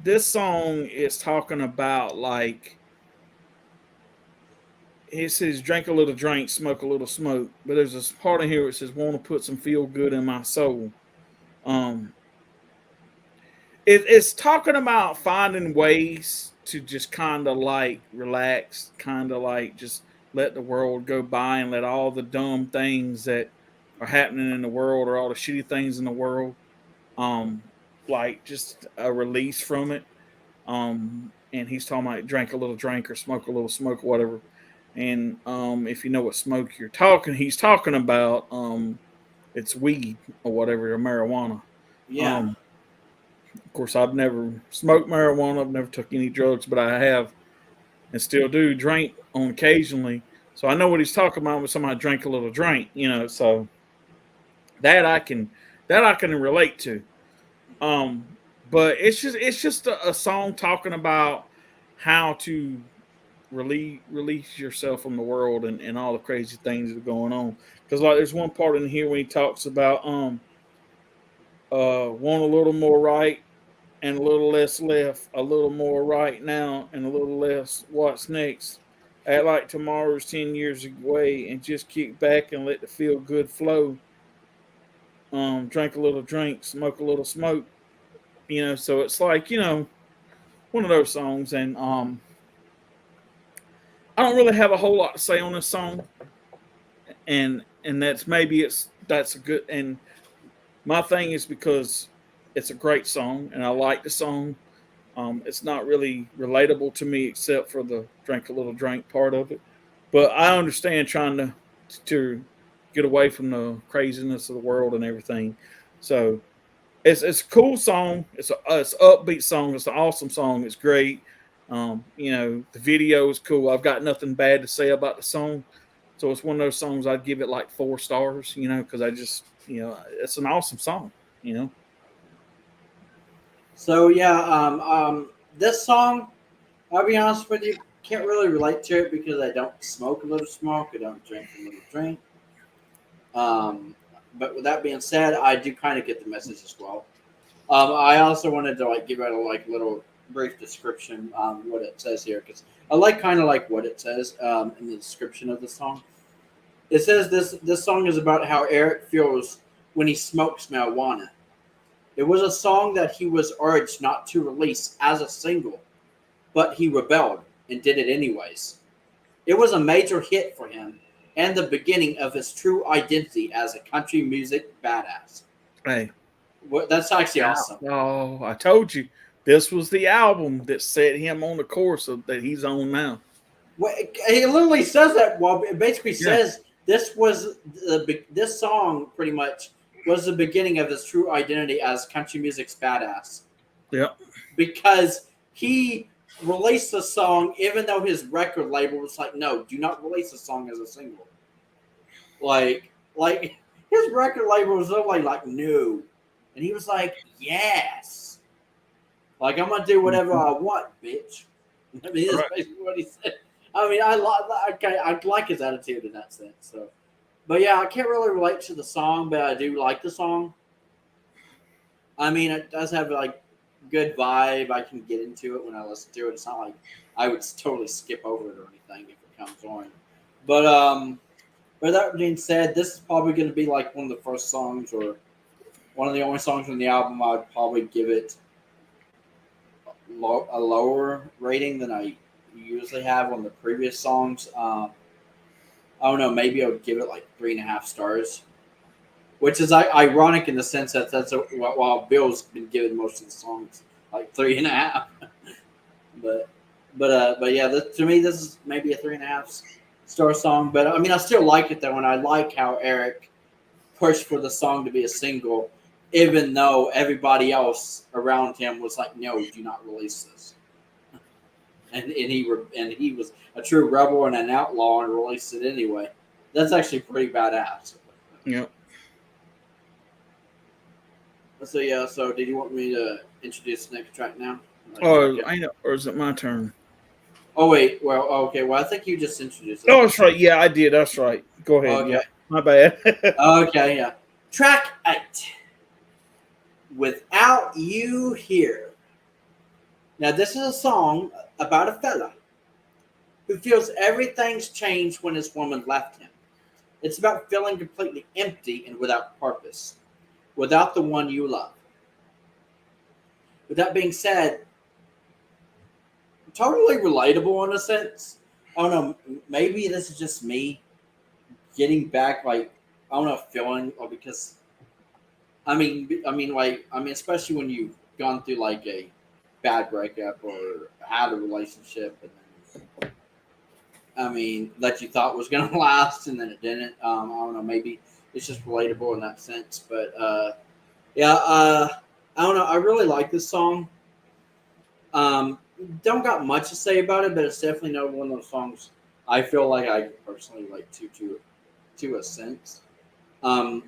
this song is talking about like it says drink a little drink, smoke a little smoke. But there's this part in here where it says want to put some feel good in my soul. Um it's talking about finding ways to just kind of like relax, kind of like just let the world go by and let all the dumb things that are happening in the world or all the shitty things in the world um like just a release from it. And he's talking about drink a little drink or smoke a little smoke or whatever. And if you know what smoke he's talking about, it's weed or whatever, or marijuana. Yeah. Of course, I've never smoked marijuana. I've never took any drugs, but I have and still do drink on occasionally. So I know what he's talking about when somebody drink a little drink, So that I can relate to. But it's just a song talking about how to release yourself from the world and all the crazy things that are going on. Because like there's one part in here when he talks about want a little more right and a little less left, a little more right now and a little less what's next. Act like tomorrow's 10 years away and just kick back and let the feel good flow. Drink a little drink, smoke a little smoke. So it's like, one of those songs. And I don't really have a whole lot to say on this song. And that's a good, and my thing is because it's a great song and I like the song. It's not really relatable to me except for the drink a little drink part of it. But I understand trying to get away from the craziness of the world and everything. So it's a cool song. It's an upbeat song. It's an awesome song. It's great. The video is cool. I've got nothing bad to say about the song. So it's one of those songs I'd give it like 4 stars, because I just, it's an awesome song, So yeah, this song, I'll be honest with you, can't really relate to it because I don't smoke a little smoke. I don't drink a little drink. But with that being said, I do kind of get the message as well. I also wanted to give it a little brief description on what it says here because I kind of like what it says in the description of the song. It says this song is about how Eric feels when he smokes marijuana. It was a song that he was urged not to release as a single, but he rebelled and did it anyways. It was a major hit for him and the beginning of his true identity as a country music badass. Hey, that's actually awesome. Oh, I told you. This was the album that set him on the course that he's on now. Well, he literally says that. Well, it basically says this was this song pretty much was the beginning of his true identity as country music's badass. Yep. Because he released the song even though his record label was like, no, do not release the song as a single. Like his record label was literally like, no. And he was like, yes. I'm gonna do whatever I want, bitch. I mean, that's basically what he said. I mean, I like his attitude in that sense. So, but yeah, I can't really relate to the song, but I do like the song. I mean, it does have good vibe. I can get into it when I listen to it. It's not like I would totally skip over it or anything if it comes on. But that being said, this is probably going to be one of the first songs or one of the only songs on the album I would probably give it a lower rating than I usually have on the previous songs. I don't know. Maybe I would give it 3.5 stars, which is ironic in the sense that while Bill's been giving most of the songs 3.5. but yeah, to me this is maybe a 3.5 star song. But I mean, I still like it though, and I like how Eric pushed for the song to be a single, even though everybody else around him was like, "No, do not release this." And he was a true rebel and an outlaw and released it anyway. That's actually pretty badass. Yeah. So yeah. So did you want me to introduce the next track now? Oh, I know. Or is it my turn? Oh wait. Well, okay. Well, I think you just introduced it. Oh, that's right. Yeah, I did. That's right. Go ahead. Okay. Yeah, my bad. Okay. Yeah. Track 8. Without You Here. Now, this is a song about a fella who feels everything's changed when his woman left him. It's about feeling completely empty and without purpose, without the one you love. With that being said, totally relatable in a sense. I don't know, maybe this is just me getting back, like, I don't know, feeling, or because, especially when you've gone through like a bad breakup or had a relationship, and then, that you thought was going to last and then it didn't. I don't know, maybe it's just relatable in that sense. But I don't know. I really like this song. Don't got much to say about it, but it's definitely not one of those songs I feel like I personally like to a sense. Or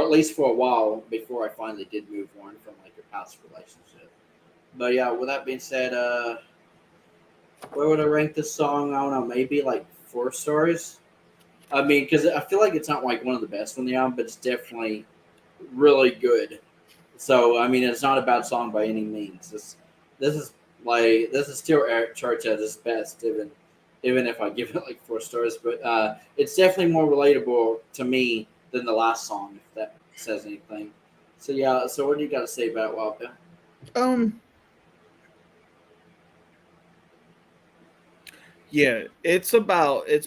at least for a while before I finally did move on from like a past relationship. But yeah, with that being said, where would I rank this song? I don't know, maybe like 4 stars. Because I feel like it's not like one of the best on the album, but it's definitely really good. So it's not a bad song by any means. This is still Eric Church at his best, even if I give it like 4 stars. But it's definitely more relatable to me than the last song, if that says anything. So yeah. So what do you got to say about Wild Bill? Yeah, it's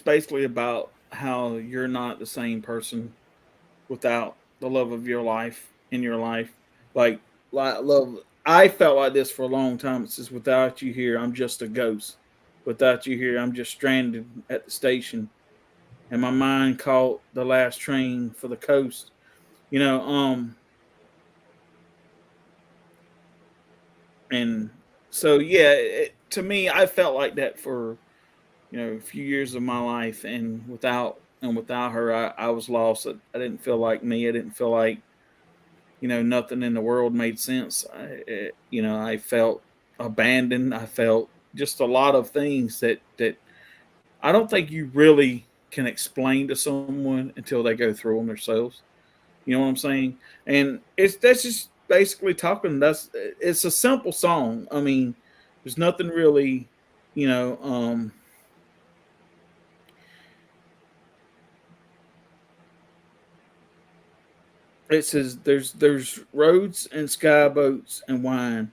basically about how you're not the same person without the love of your life in your life. Like love. I felt like this for a long time. It says, "Without you here, I'm just a ghost. Without you here, I'm just stranded at the station, and my mind caught the last train for the coast." You know, and so yeah, to me, I felt like that for a few years of my life, and without her, I was lost. I didn't feel like me. I didn't feel like nothing in the world made sense. I felt abandoned. I felt just a lot of things that I don't think you really can explain to someone until they go through them themselves. You know what I'm saying? And that's just basically talking. It's a simple song. There's nothing really, you know. It says there's roads and sky boats and wine,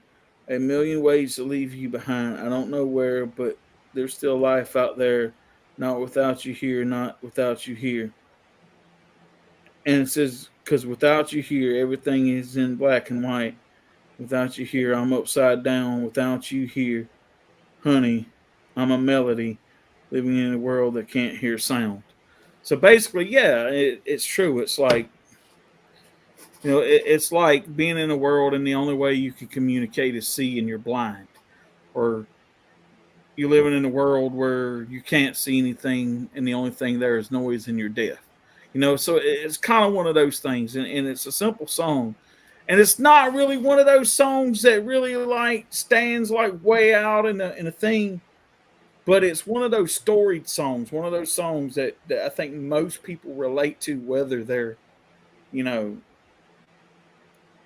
a million ways to leave you behind. I don't know where, but there's still life out there. Not without you here, not without you here. And it says because without you here, everything is in black and white. Without you here, I'm upside down. Without you here, honey, I'm a melody living in a world that can't hear sound. So basically, yeah, it's true. It's like it's like being in a world and the only way you can communicate is see and you're blind, or you're living in a world where you can't see anything and the only thing there is noise and you're deaf. So it's kind of one of those things, and it's a simple song, and it's not really one of those songs that really like stands like way out in a thing, but it's one of those storied songs, one of those songs that I think most people relate to, whether they're you know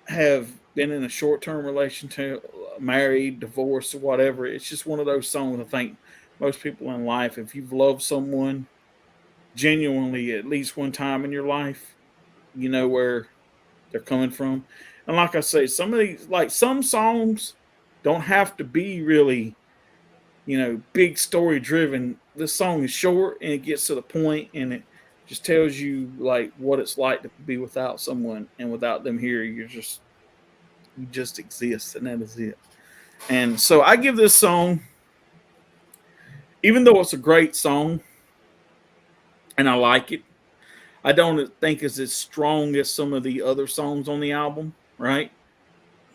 have been in a short term relationship, married, divorced, or whatever. It's just one of those songs I think most people in life, if you've loved someone genuinely at least one time in your life, you know where they're coming from. And like I say, some of these, like some songs, don't have to be really, big story driven. This song is short and it gets to the point, and it just tells you like what it's like to be without someone, and without them here, you just exist, and that is it. And so I give this song, even though it's a great song and I like it, I don't think it's as strong as some of the other songs on the album. right?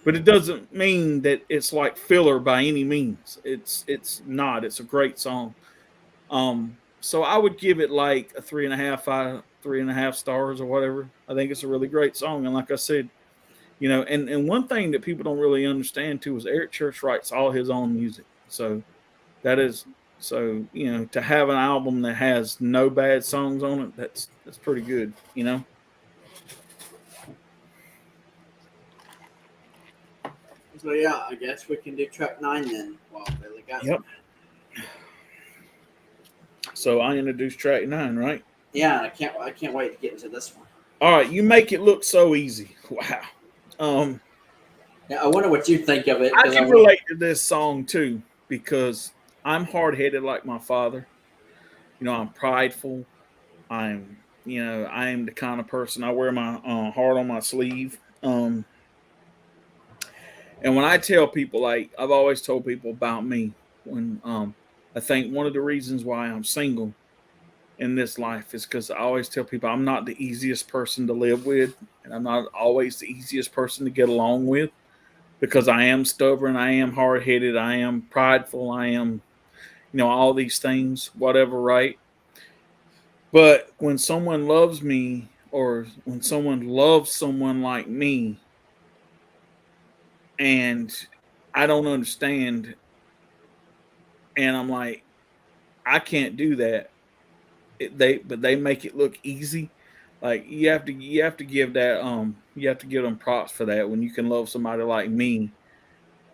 But it doesn't mean that it's like filler by any means. It's not. It's a great song. So I would give it like a 3.5 out of 3.5 stars or whatever. I think it's a really great song, and like I said, and one thing that people don't really understand too is Eric Church writes all his own music. So that is to have an album that has no bad songs on it, that's pretty good. So yeah, I guess we can do track 9 then. Well, Billy got Yep. So I introduced track 9, right? Yeah, I can't wait to get into this one. All right, you make it look so easy. Wow. Yeah, I wonder what you think of it I because can relate to this song too because I'm hard headed like my father. I'm prideful. I am the kind of person I wear my heart on my sleeve. And when I tell people, like I've always told people about me, when I think one of the reasons why I'm single in this life is because I always tell people I'm not the easiest person to live with, and I'm not always the easiest person to get along with because I am stubborn, I am hard headed, I am prideful, I am, all these things, whatever, right? But when someone loves me or when someone loves someone like me and I don't understand, and I'm like, I can't do that. But they make it look easy. Like you have to give them props for that when you can love somebody like me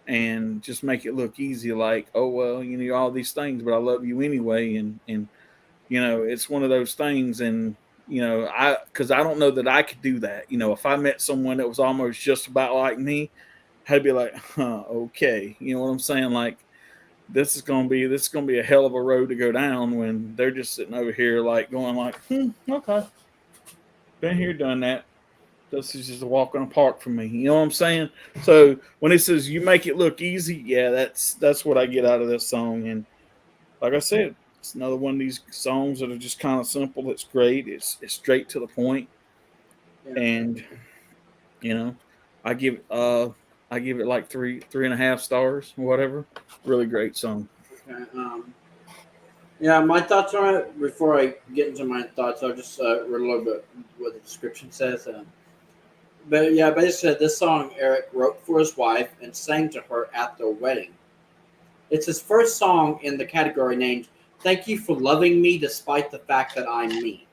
and just make it look easy. Like, oh well, all these things, but I love you anyway, and it's one of those things. And because I don't know that I could do that. If I met someone that was almost just about like me, I'd be like, huh, okay, you know what I'm saying? Like, this is gonna be a hell of a road to go down when they're just sitting over here like going like, okay, been here, done that. This is just a walk in the park for me. You know what I'm saying? So when it says you make it look easy, yeah, that's what I get out of this song. And like I said, it's another one of these songs that are just kind of simple. It's great. It's straight to the point, Yeah. and you know, I give I give it like 3.5 stars, whatever. Really great song. Okay. Yeah, my thoughts on it. Before I get into my thoughts, I'll just read a little bit what the description says. But yeah, basically, this song Eric wrote for his wife and sang to her at their wedding. It's his first song in the category named "Thank You for Loving Me Despite the Fact That I'm Me."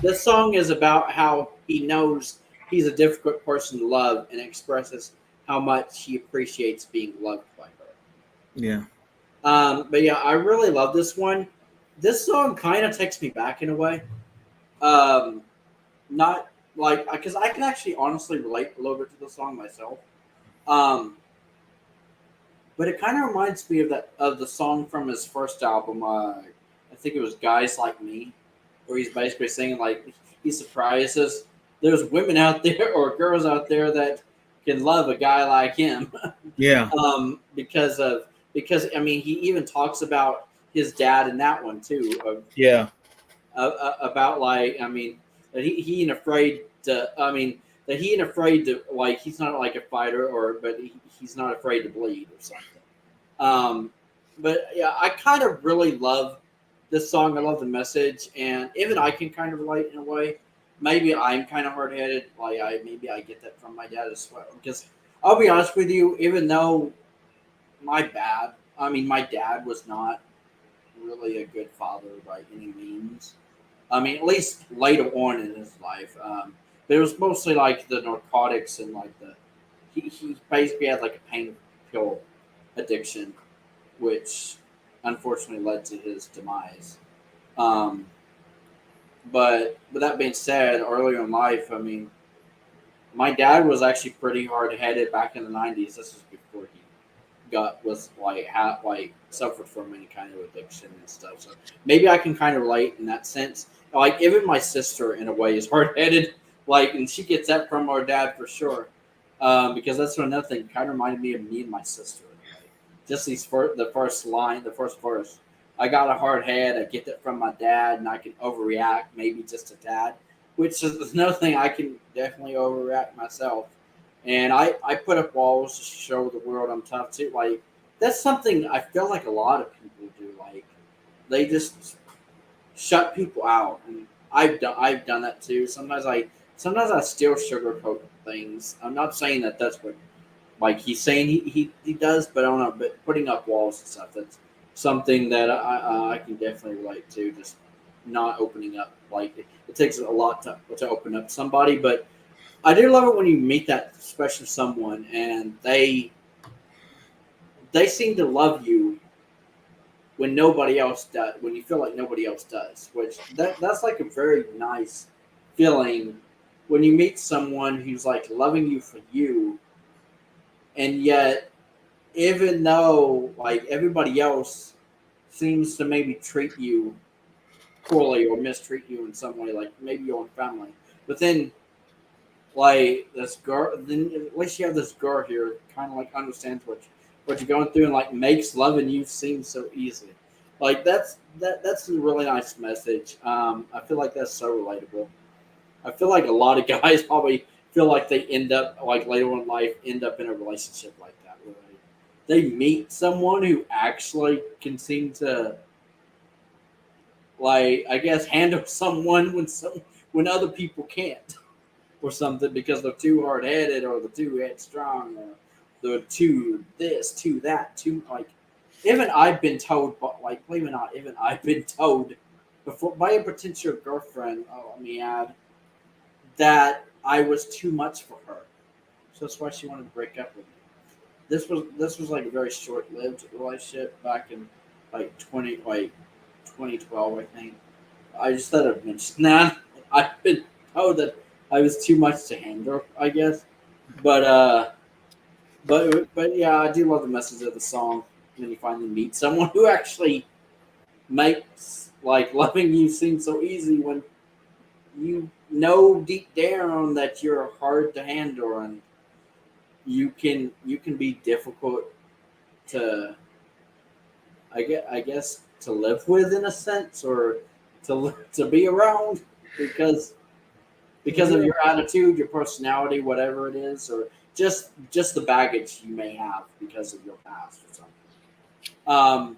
This song is about how he knows he's a difficult person to love and expresses how much he appreciates being loved by her. Yeah. But yeah, I really love this one. This song kind of takes me back in a way. Um, Not like because I can actually honestly relate a little bit to the song myself. Um, but it kind of reminds me of the song from his first album. I think it was "Guys Like Me," where he's basically singing like he surprises there's women out there or girls out there that can love a guy like him. Yeah. Because I mean he even talks about his dad in that one too Yeah. about like I mean that he ain't afraid to I mean that he ain't afraid to like he's not like a fighter or but he's not afraid to bleed or something. Um, but yeah, I kind of really love this song. I love the message, and even I can kind of relate in a way. Maybe I'm kind of hard headed. Like maybe I get that from my dad as well. Because I'll be honest with you, even though my dad was not really a good father by any means. I mean, at least later on in his life. But it was mostly like the narcotics and like he basically had like a pain pill addiction, which unfortunately led to his demise. Um, but with that being said, earlier in life, I mean, my dad was actually pretty hard headed back in the '90s. This was before he was like suffered from any kind of addiction and stuff. So maybe I can kind of relate in that sense. Like even my sister in a way is hard headed. Like and she gets that from our dad for sure. Because that's another thing. Kind of reminded me of me and my sister. Just the first line, the first verse. I got a hard head. I get that from my dad, and I can overreact, maybe just a tad, which is another thing I can definitely overreact myself. And I put up walls to show the world I'm tough too. Like that's something I feel like a lot of people do. Like they just shut people out, and I've done that too. Sometimes I still sugarcoat things. I'm not saying that that's what like he's saying he does, but I don't know. But putting up walls and stuff, that's something that I can definitely relate to. Just not opening up. Like it takes a lot to open up somebody, but I do love it when you meet that special someone and they seem to love you when nobody else does. When you feel like nobody else does, which that's like a very nice feeling when you meet someone who's like loving you for you, and yet even though like everybody else seems to maybe treat you poorly or mistreat you in some way, like maybe your own family, but then like this girl, then at least you have this girl here, kind of like understands what you're going through and like makes loving you seem so easy. Like that's a really nice message. I feel like that's so relatable. I feel like a lot of guys probably feel like they end up like later in life end up in a relationship like that where they meet someone who actually can seem to like I guess handle someone when other people can't or something because they're too hard headed or they're too headstrong or they're too this, too that, too like even I've been told, but like believe it or not, even I've been told before by a potential girlfriend, let me add, that I was too much for her. So that's why she wanted to break up with me. This was like a very short lived relationship back in like 2012, I think. I just thought I'd mention that. I've been told that I was too much to handle, I guess. But but yeah, I do love the message of the song when you finally meet someone who actually makes like loving you seem so easy when you know deep down that you're hard to handle and you can be difficult to I guess to live with in a sense or to be around because of your attitude, your personality, whatever it is, or just the baggage you may have because of your past or something.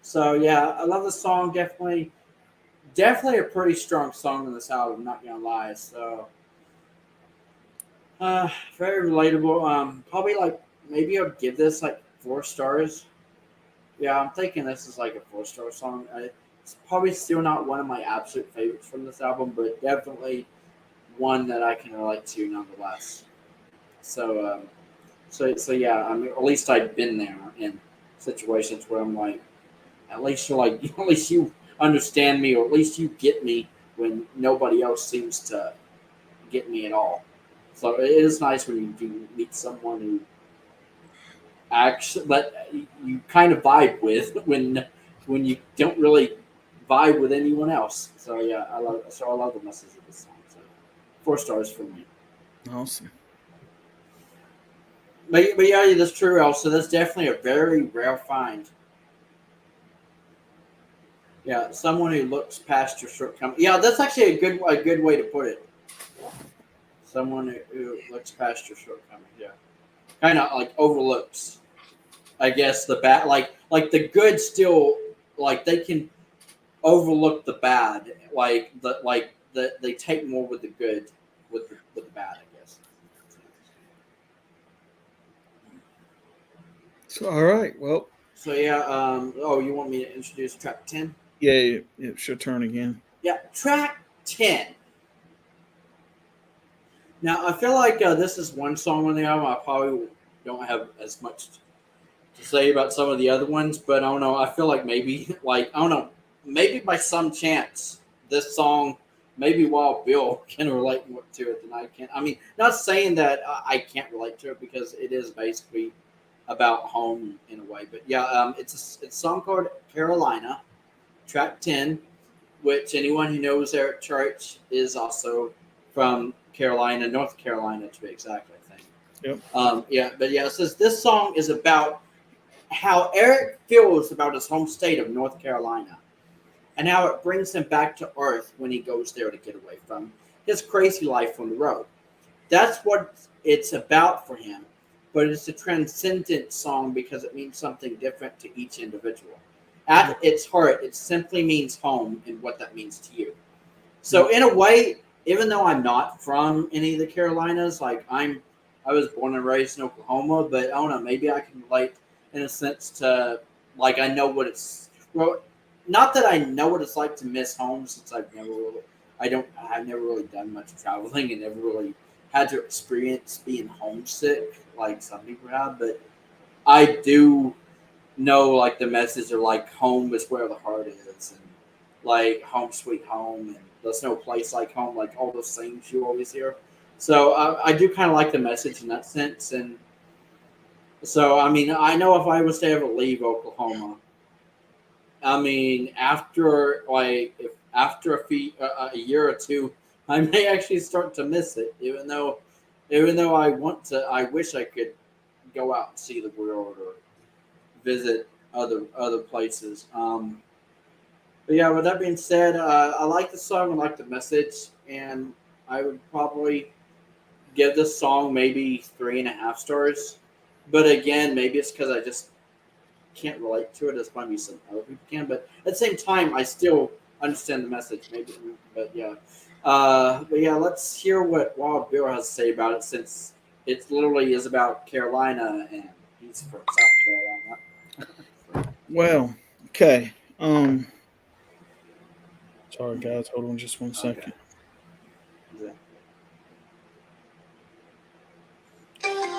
So yeah, I love the song. Definitely a pretty strong song on this album. Not gonna lie. So very relatable. Probably like maybe I'll give this like 4 stars. Yeah, I'm thinking this is like a 4 star song. It's probably still not one of my absolute favorites from this album, but definitely one that I can relate to nonetheless. So, so yeah. I mean, at least I've been there in situations where I'm like, at least you're like, at least you understand me, or at least you get me when nobody else seems to get me at all. So it is nice when you do meet someone who actually that you kind of vibe with when you don't really vibe with anyone else. So yeah, I love the message of this song. So 4 stars for me. Awesome. But yeah, that's true. Also, that's definitely a very rare find. Yeah, someone who looks past your shortcomings. Yeah, that's actually a good way to put it. Someone who looks past your shortcomings. Yeah, kind of like overlooks. I guess the bad, like the good, still like they can overlook the bad. They take more with the good, with the bad. I guess. So all right. Well, So yeah. Oh, you want me to introduce track 10? yeah, it's your turn again. Yeah, track 10. Now, I feel like this is one song on the album. I probably don't have as much to say about some of the other ones, but I don't know. I feel like maybe, like, I don't know, maybe by some chance, this song, maybe Wild Bill can relate more to it than I can. I mean, not saying that I can't relate to it because it is basically about home in a way, but yeah, it's a song called Carolina, track 10, which anyone who knows Eric Church is also from Carolina, North Carolina to be exact, I think. Yep. Yeah, but yeah, it says this song is about how Eric feels about his home state of North Carolina and how it brings him back to earth when he goes there to get away from his crazy life on the road. That's what it's about for him. But it's a transcendent song because it means something different to each individual. At its heart, it simply means home and what that means to you. So in a way, even though I'm not from any of the Carolinas, like I was born and raised in Oklahoma, but I don't know, maybe I can relate in a sense to like I know what it's well, not that I know what it's like to miss home since I've never really done much traveling and never really had to experience being homesick like some people have, but I do know like the message of like home is where the heart is and like home sweet home and there's no place like home, like all those things you always hear. So I do kind of like the message in that sense. And so, I mean, I know if I was to ever leave Oklahoma, I mean, after a year or two, I may actually start to miss it, even though I wish I could go out and see the world or visit other places. But yeah, with that being said, I like the song, I like the message, and I would probably give this song maybe 3.5 stars. But again, maybe it's because I just can't relate to it as maybe some other people can. But at the same time, I still understand the message. Maybe, but yeah, let's hear what Wild Bill has to say about it, since it literally is about Carolina, and he's from South Carolina. Well, okay. Sorry, guys. Hold on just one second. Okay.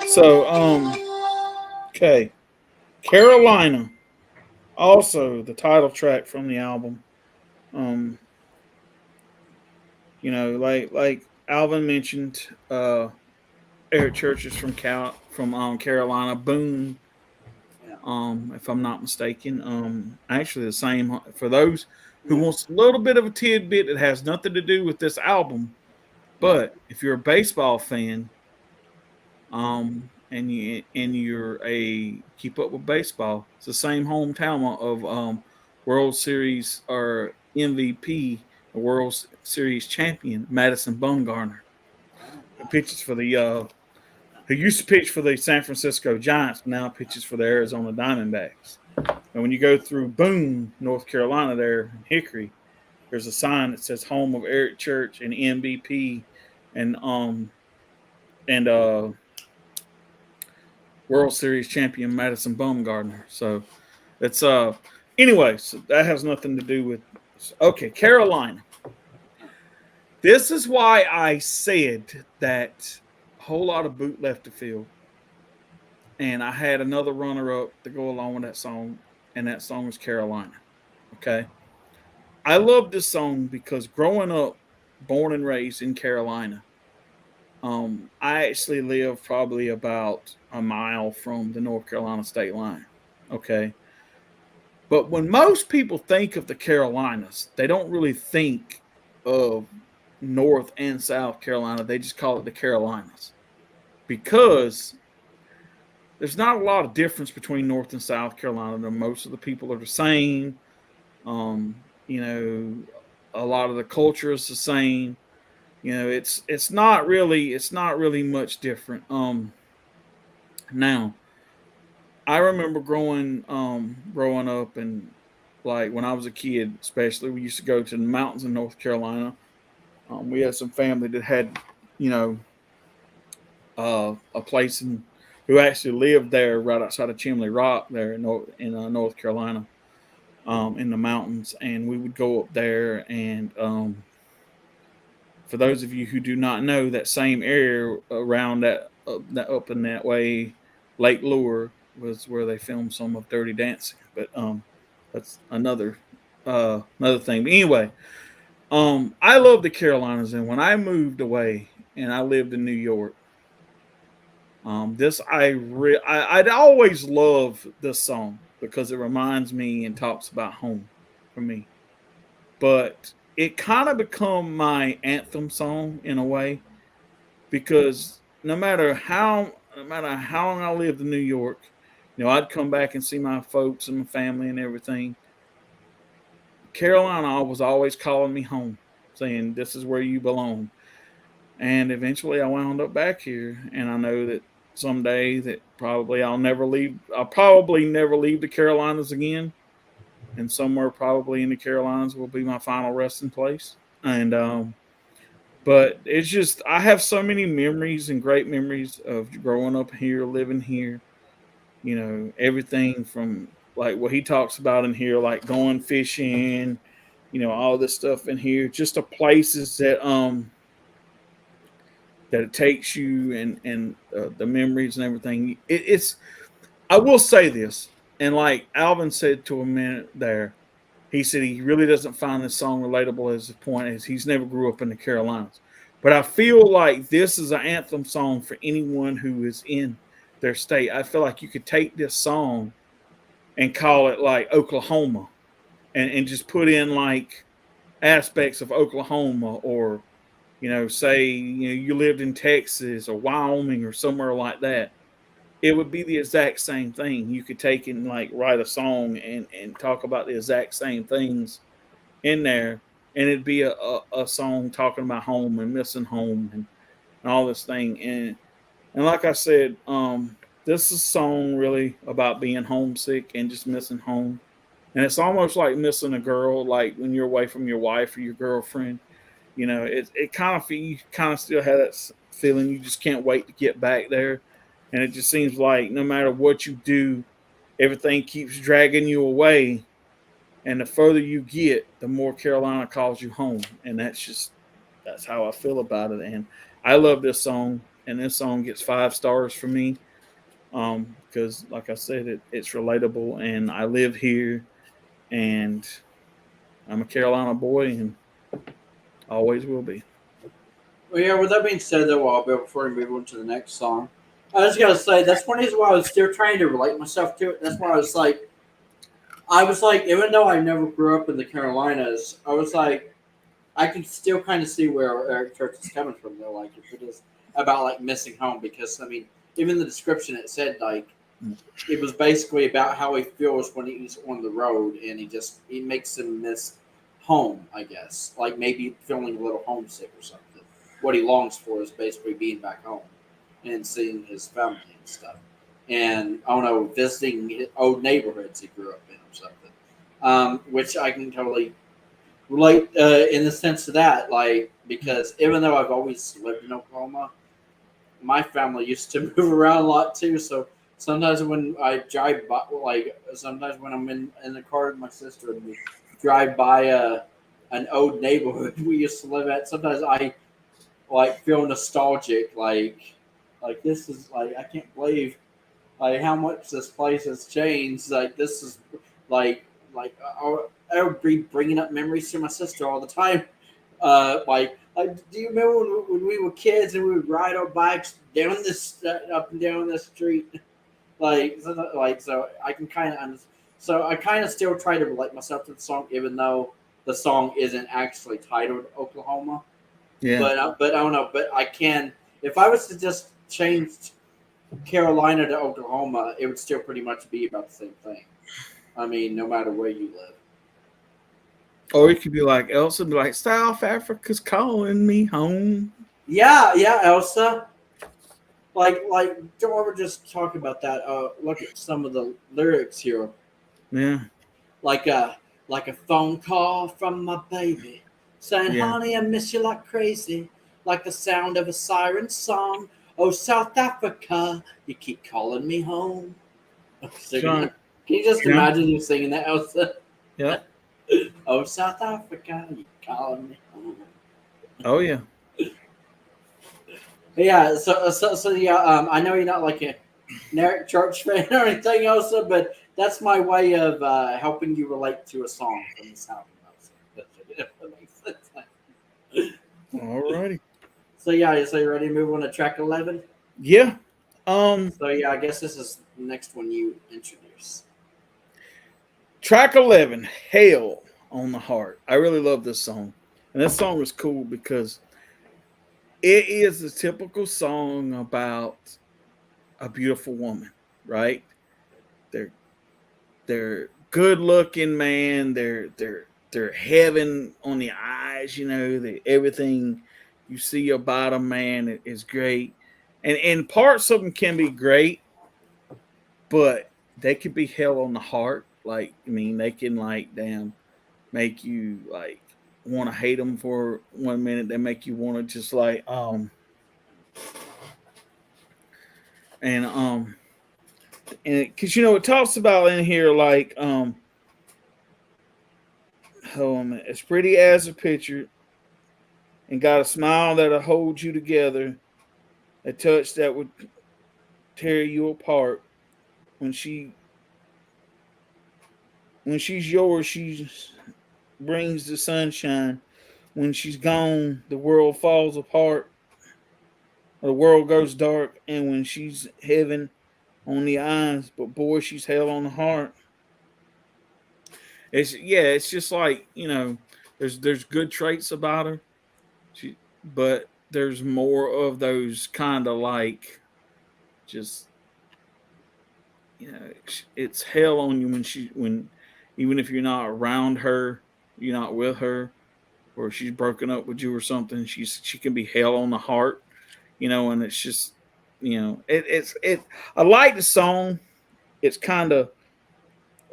So, okay. Carolina. Also, the title track from the album. Um, like Alvin mentioned, Eric Church is from Carolina. Boone, Yeah. if I'm not mistaken. Actually the same for those who Yeah. wants a little bit of a tidbit that has nothing to do with this album. But if you're a baseball fan, and you're a keep up with baseball, it's the same hometown of World Series or MVP, the World Series champion, Madison Bumgarner, who pitches for the who used to pitch for the San Francisco Giants, but now pitches for the Arizona Diamondbacks. And when you go through Boone, North Carolina, there in Hickory, there's a sign that says "Home of Eric Church and MVP," and and World Series champion Madison Bumgarner. So it's anyway. So that has nothing to do with. Okay, Carolina. This is why I said that a whole lot of boot left the field, and I had another runner up to go along with that song, and that song was Carolina. Okay, I love this song because growing up, born and raised in Carolina, I actually live probably about a mile from the North Carolina state line. Okay, but when most people think of the Carolinas, they don't really think of North and South Carolina. They just call it the Carolinas because there's not a lot of difference between North and South Carolina. Most of the people are the same. You know, a lot of the culture is the same. You know, it's not really much different. Now I remember growing up, and like when I was a kid, especially we used to go to the mountains in North Carolina. We had some family that had, you know, a place who actually lived there right outside of Chimney Rock there in North Carolina, in the mountains, and we would go up there. And for those of you who do not know, that same area around that up in that way, Lake Lure was where they filmed some of Dirty Dancing. But that's another thing. But anyway, I love the Carolinas, and when I moved away and I lived in New York, I'd always love this song because it reminds me and talks about home for me. But it kind of become my anthem song in a way because no matter how long I lived in New York, I'd come back and see my folks and my family and everything. Carolina was always calling me home, saying this is where you belong. And eventually I wound up back here. And I know that someday that probably I'll never leave. I'll probably never leave the Carolinas again. And somewhere probably in the Carolinas will be my final resting place. And, but it's just, I have so many memories and great memories of growing up here, living here, everything from like what he talks about in here, like going fishing, all this stuff in here, just the places that it takes you and the memories and everything. It's I will say this, and like Alvin said to a minute there, he said he really doesn't find this song relatable as the point is he's never grew up in the Carolinas. But I feel like this is an anthem song for anyone who is in their state. I feel like you could take this song and call it like Oklahoma and just put in like aspects of Oklahoma or say you lived in Texas or Wyoming or somewhere like that. It would be the exact same thing. You could take and like write a song and talk about the exact same things in there, and it'd be a song talking about home and missing home and all this thing. And like I said, this is a song really about being homesick and just missing home. And it's almost like missing a girl, like when you're away from your wife or your girlfriend. It kind of you kind of still have that feeling you just can't wait to get back there, and it just seems like no matter what you do, everything keeps dragging you away, and the further you get, the more Carolina calls you home, and that's how I feel about it. And I love this song, and this song gets 5 stars for me, because like I said, it's relatable, and I live here, and I'm a Carolina boy, and always will be. Well, yeah. With that being said, though, before we move on to the next song, I just gotta say that's one reason why I was still trying to relate myself to it. That's why I was like, even though I never grew up in the Carolinas, I was like, I can still kind of see where Eric Church is coming from, though. Like, if it is about like missing home, because I mean, even the description it said like it was basically about how he feels when he's on the road, and he makes him miss home. I guess like maybe feeling a little homesick or something. What he longs for is basically being back home and seeing his family and stuff, and I don't know, visiting old neighborhoods he grew up in or something. Which I can totally relate in the sense of that, like because even though I've always lived in Oklahoma, my family used to move around a lot too. So sometimes when I drive by, like sometimes when I'm in the car with my sister and we drive by an old neighborhood we used to live at, sometimes I like feel nostalgic, like this is like I can't believe like how much this place has changed. Like this is like I would be bringing up memories to my sister all the time. Do you remember when we were kids and we would ride our bikes down this up and down this street? So I can kind of so I kind of still try to relate myself to the song, even though the song isn't actually titled Oklahoma. Yeah. But I don't know. But I can if I was to just change Carolina to Oklahoma, it would still pretty much be about the same thing. I mean, no matter where you live. Or it could be like Elsa, be like South Africa's calling me home. Yeah, yeah, Elsa. Like, don't ever just talk about that. Look at some of the lyrics here. Yeah, Like a like a phone call from my baby saying, yeah. "Honey, I miss you like crazy." Like the sound of a siren song. Oh, South Africa, you keep calling me home. Singing John, that. Can you just yeah, imagine you singing that, Elsa? yeah. Oh, South Africa, you calling me home. Oh yeah. But yeah, so yeah. I know you're not like a Eric Church fan or anything else, but that's my way of helping you relate to a song from this album. If that makes sense. Alrighty. So yeah, so you ready to move on to track 11? Yeah. So yeah, I guess this is the next one you introduce. Track 11, Hail on the Heart. I really love this song. And this song is cool because it is a typical song about a beautiful woman, right? They're they're good looking, man. They're heaven on the eyes, they everything you see about them, man, is great. And parts of them can be great, but they could be hell on the heart. Like, I mean, they can like damn make you like want to hate them for 1 minute. They make you want to just like and and because it talks about in here like as pretty as a picture and got a smile that'll hold you together, a touch that would tear you apart. When she's yours, she brings the sunshine. When she's gone, the world falls apart. The world goes dark, and when she's heaven on the eyes, but boy, she's hell on the heart. It's just like there's good traits about her, but there's more of those kind of like just it's hell on you when even if you're not around her, you're not with her, or she's broken up with you or something, she can be hell on the heart, and it's just it I like the song. It's kind of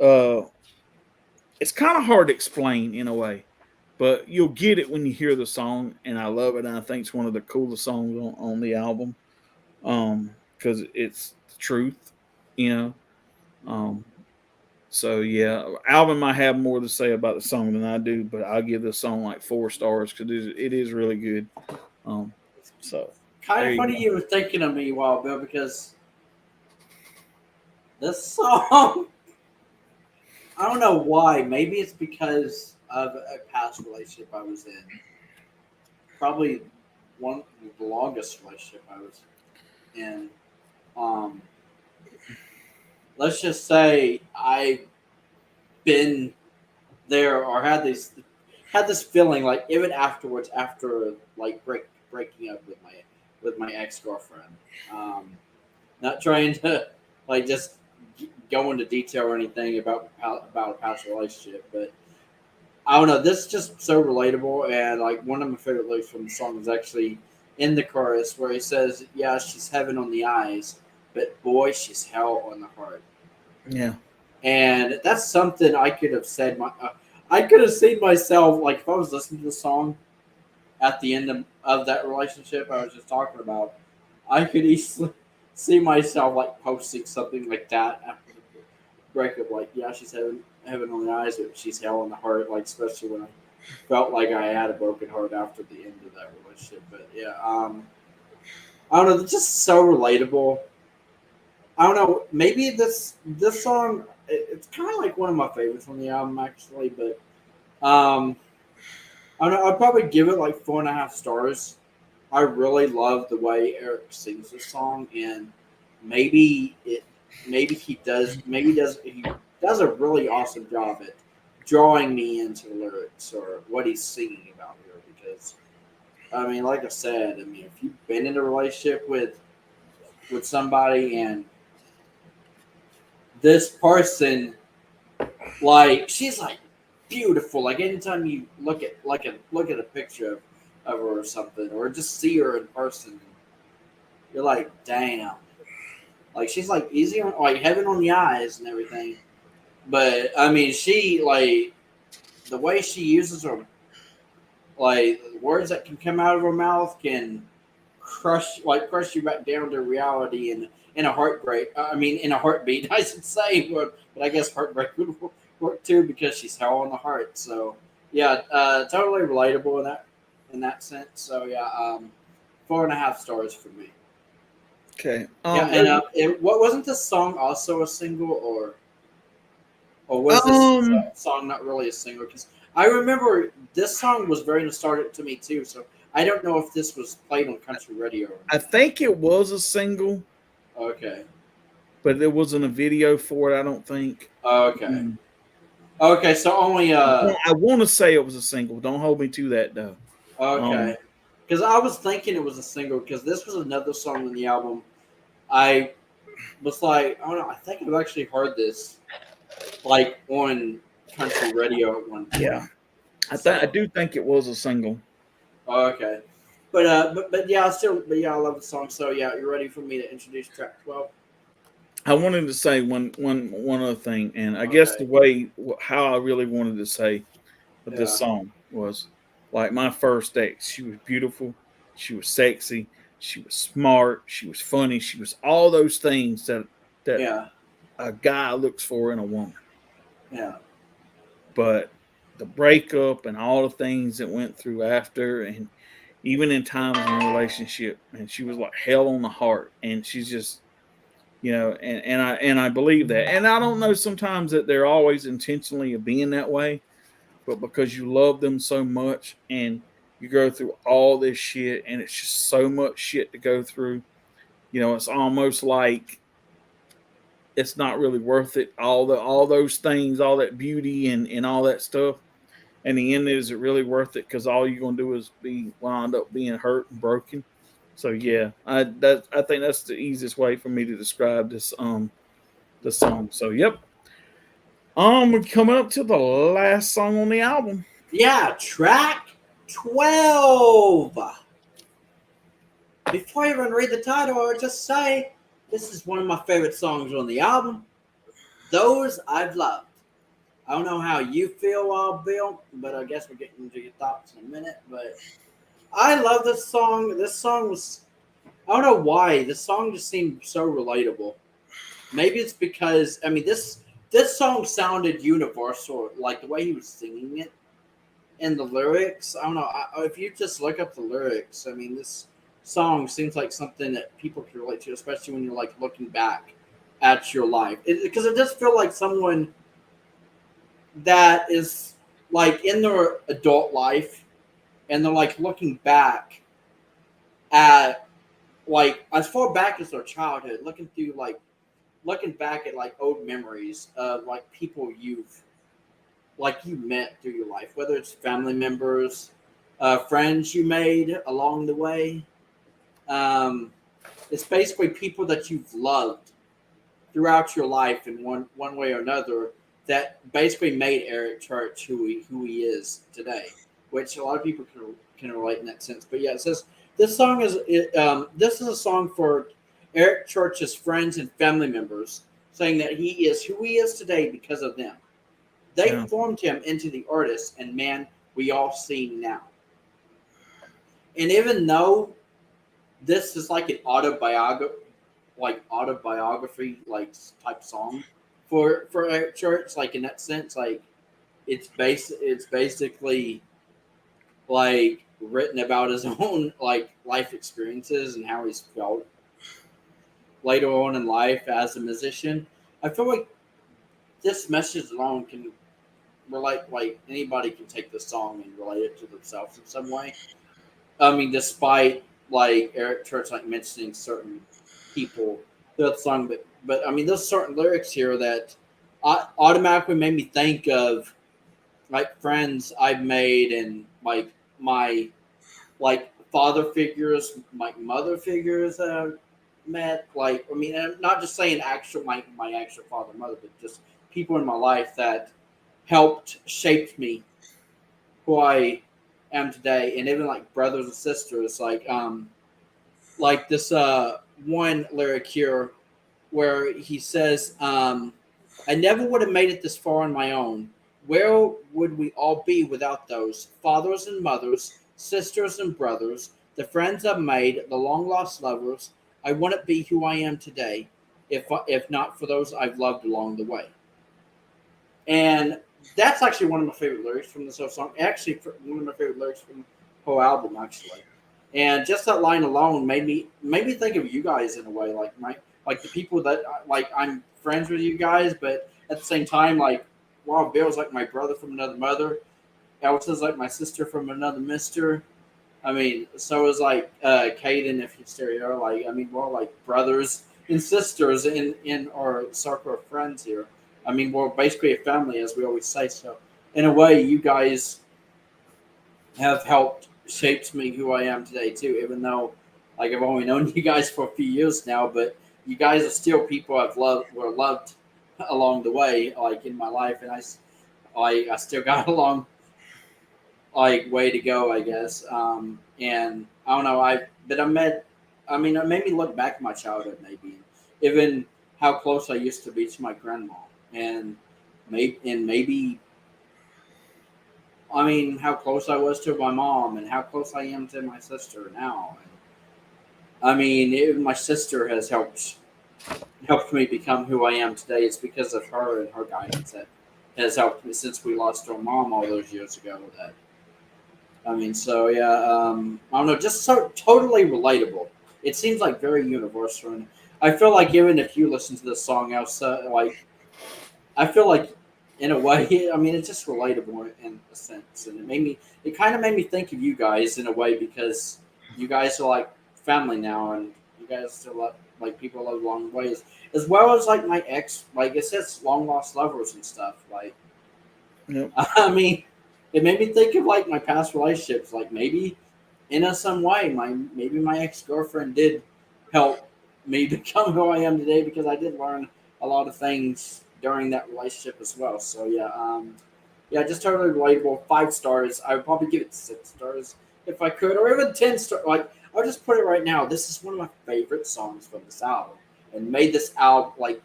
uh it's kind of hard to explain in a way, but you'll get it when you hear the song, and I love it, and I think it's one of the coolest songs on the album, because it's the truth, you know. So yeah, Alvin might have more to say about the song than I do, but I'll give this song like 4 stars because it is really good. So Kind of funny you were thinking of me a while ago because this song, I don't know why. Maybe it's because of a past relationship I was in. Probably one of the longest relationship I was in. Let's just say I've been there or had this feeling like even afterwards, after like breaking up with my ex-girlfriend. Not trying to like just go into detail or anything about a past relationship, but I don't know. This is just so relatable, and like one of my favorite lyrics from the song is actually in the chorus where he says, "Yeah, she's heaven on the eyes, but boy, she's hell on the heart." Yeah, and that's something I could have said. I could have seen myself like if I was listening to the song at the end of that relationship I was just talking about. I could easily see myself like posting something like that after the breakup, like, "Yeah, she's heaven on the eyes, but she's hell on the heart." Like especially when I felt like I had a broken heart after the end of that relationship. But yeah, I don't know. It's just so relatable. I don't know. Maybe this song, it's kind of like one of my favorites on the album actually. But I don't know. I'd probably give it like 4.5 stars. I really love the way Eric sings this song, and maybe he does a really awesome job at drawing me into the lyrics or what he's singing about here. Because I mean, like I said, I mean, if you've been in a relationship with somebody and this person, like, she's like beautiful. Like anytime you look at a picture of her or something, or just see her in person, you're like, damn. Like she's like easy on like heaven on the eyes and everything. But I mean, she like the way she uses her, like words that can come out of her mouth can crush you back down to reality and in a heartbreak. I mean, in a heartbeat, I should say. But I guess heartbreak would work too because she's hell on the heart. So yeah, totally relatable in that sense. So yeah, 4.5 stars for me. okay. Yeah, and what wasn't this song also a single or was this song not really a single? Because I remember this song was very nostalgic to me too. So I don't know if this was played on country radio. I think it was a single. Okay. But there wasn't a video for it, I don't think. Okay. Okay, so only I want to say it was a single. Don't hold me to that though. Okay. Because I was thinking it was a single because this was another song on the album. I was like, oh no, I think I've actually heard this like on country radio at one point. Yeah. I do think it was a single. Okay. But yeah, I love the song. So yeah, you're ready for me to introduce track 12? I wanted to say one other thing, and I guess the Okay. way how I really wanted to say this Yeah. song was like my first ex. She was beautiful, she was sexy, she was smart, she was funny, she was all those things that Yeah. a guy looks for in a woman. Yeah. But the breakup and all the things that went through after, and even in times in the relationship, and she was like hell on the heart, and she's just and I believe that, and I don't know sometimes that they're always intentionally being that way, but because you love them so much and you go through all this shit, and it's just so much shit to go through, it's almost like it's not really worth it. All those things, all that beauty and all that stuff. And the end, is it really worth it? Because all you're gonna do is be wound up being hurt and broken. So yeah, I think that's the easiest way for me to describe this the song. So yep. We're coming up to the last song on the album. Yeah. Track 12. Before I even read the title, I'll just say this is one of my favorite songs on the album. Those I've loved. I don't know how you feel, Bill, but I guess we're getting into your thoughts in a minute. But I love this song. This song was, I don't know why, this song just seemed so relatable. Maybe it's because, I mean, this song sounded universal, like the way he was singing it and the lyrics. I don't know. If you just look up the lyrics, I mean, this song seems like something that people can relate to, especially when you're like looking back at your life. Because it does feel like someone that is like in their adult life and they're like looking back at like as far back as their childhood, looking back at like old memories of like people you met through your life, whether it's family members, friends you made along the way. Um, it's basically people that you've loved throughout your life in one way or another that basically made Eric Church who he is today, which a lot of people can relate in that sense. But yeah, it says this is a song for Eric Church's friends and family members, saying that he is who he is today because of them. They Yeah, formed him into the artist and man we all see now. And even though this is like an autobiography like type song for Eric Church, like in that sense, like it's basically like written about his own like life experiences and how he's felt later on in life as a musician. I feel like this message alone can relate, like anybody can take this song and relate it to themselves in some way. I mean, despite like Eric Church like mentioning certain people throughout the song, but I mean, there's certain lyrics here that automatically made me think of like friends I've made and like my like father figures, like mother figures that I've met. Like, I mean, I'm not just saying actual my actual father and mother, but just people in my life that helped shape me who I am today, and even like brothers and sisters, like this one lyric here where he says, I never would have made it this far on my own. Where would we all be without those fathers and mothers, sisters and brothers, the friends I've made, the long lost lovers? I wouldn't be who I am today if not for those I've loved along the way. And that's actually one of my favorite lyrics from this whole song. Actually, one of my favorite lyrics from the whole album, actually. And just that line alone made me think of you guys in a way, like the people that like I'm friends with you guys, but at the same time, like wow, Bill's like my brother from another mother. Elsa's like my sister from another mister. I mean, so is like Caden if you stereo. Like I mean, we're like brothers and sisters in our circle of friends here. I mean, we're basically a family, as we always say. So, in a way, you guys have helped shaped me who I am today too. Even though, like, I've only known you guys for a few years now, but you guys are still people I've loved along the way, like in my life, and I still got along like way to go, I guess. And I don't know, it made me look back at my childhood, maybe even how close I used to be to my grandma, and maybe I mean how close I was to my mom, and how close I am to my sister now. And, I mean, even my sister has helped me become who I am today. It's because of her and her guidance that has helped me since we lost our mom all those years ago. That I mean, so yeah, I don't know, just so totally relatable. It seems like very universal, and I feel like even if you listen to this song, I feel like in a way, I mean, it's just relatable in a sense, and it kind of made me think of you guys in a way because you guys are like family now, and you guys still like people love long ways, as well as like my ex, like it says long lost lovers and stuff, like. Yep. I mean, it made me think of like my past relationships. Like maybe in some way, maybe my ex girlfriend did help me become who I am today because I did learn a lot of things during that relationship as well. So yeah, yeah, just totally relatable. 5 stars. I would probably give it 6 stars if I could, or even 10 stars. Like I'll just put it right now. This is one of my favorite songs from this album, and made this album like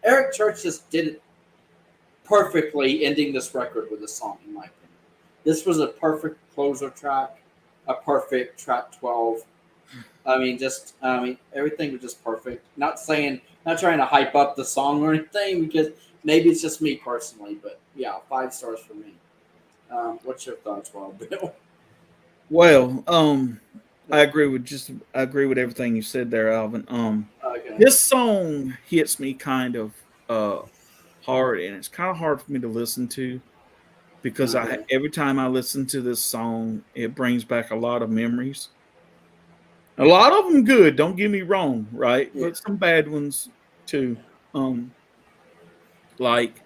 Eric Church just did it perfectly ending this record with a song, in my opinion. This was a perfect closer track, a perfect track 12. Everything was just perfect. Not trying to hype up the song or anything because maybe it's just me personally, but yeah, 5 stars for me. What's your thoughts, Wild Bill? Well, I agree with everything you said there, Alvin. Okay. This song hits me kind of hard, and it's kind of hard for me to listen to because Okay. every time I listen to this song, it brings back a lot of memories. A lot of them good, don't get me wrong, right? Yeah. But some bad ones too. Um, like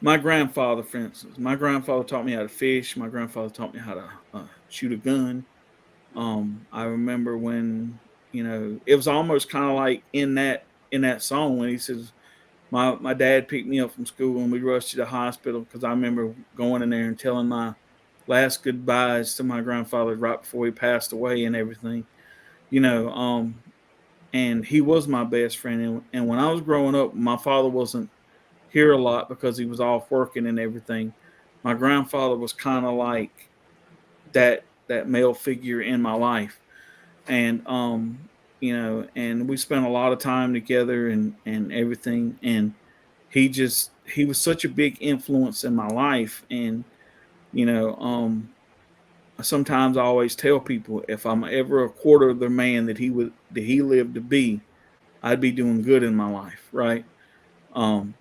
my grandfather, for instance. My grandfather taught me how to fish. My grandfather taught me how to shoot a gun. I remember when it was almost kind of like in that song when he says, my dad picked me up from school and we rushed to the hospital because I remember going in there and telling my last goodbyes to my grandfather right before he passed away and everything. You know, and he was my best friend. And when I was growing up, my father wasn't here a lot because he was off working and everything. My grandfather was kind of like that male figure in my life, and and we spent a lot of time together and everything. And he was such a big influence in my life. And you know, sometimes I always tell people if I'm ever a quarter of the man that he lived to be, I'd be doing good in my life, right? Um,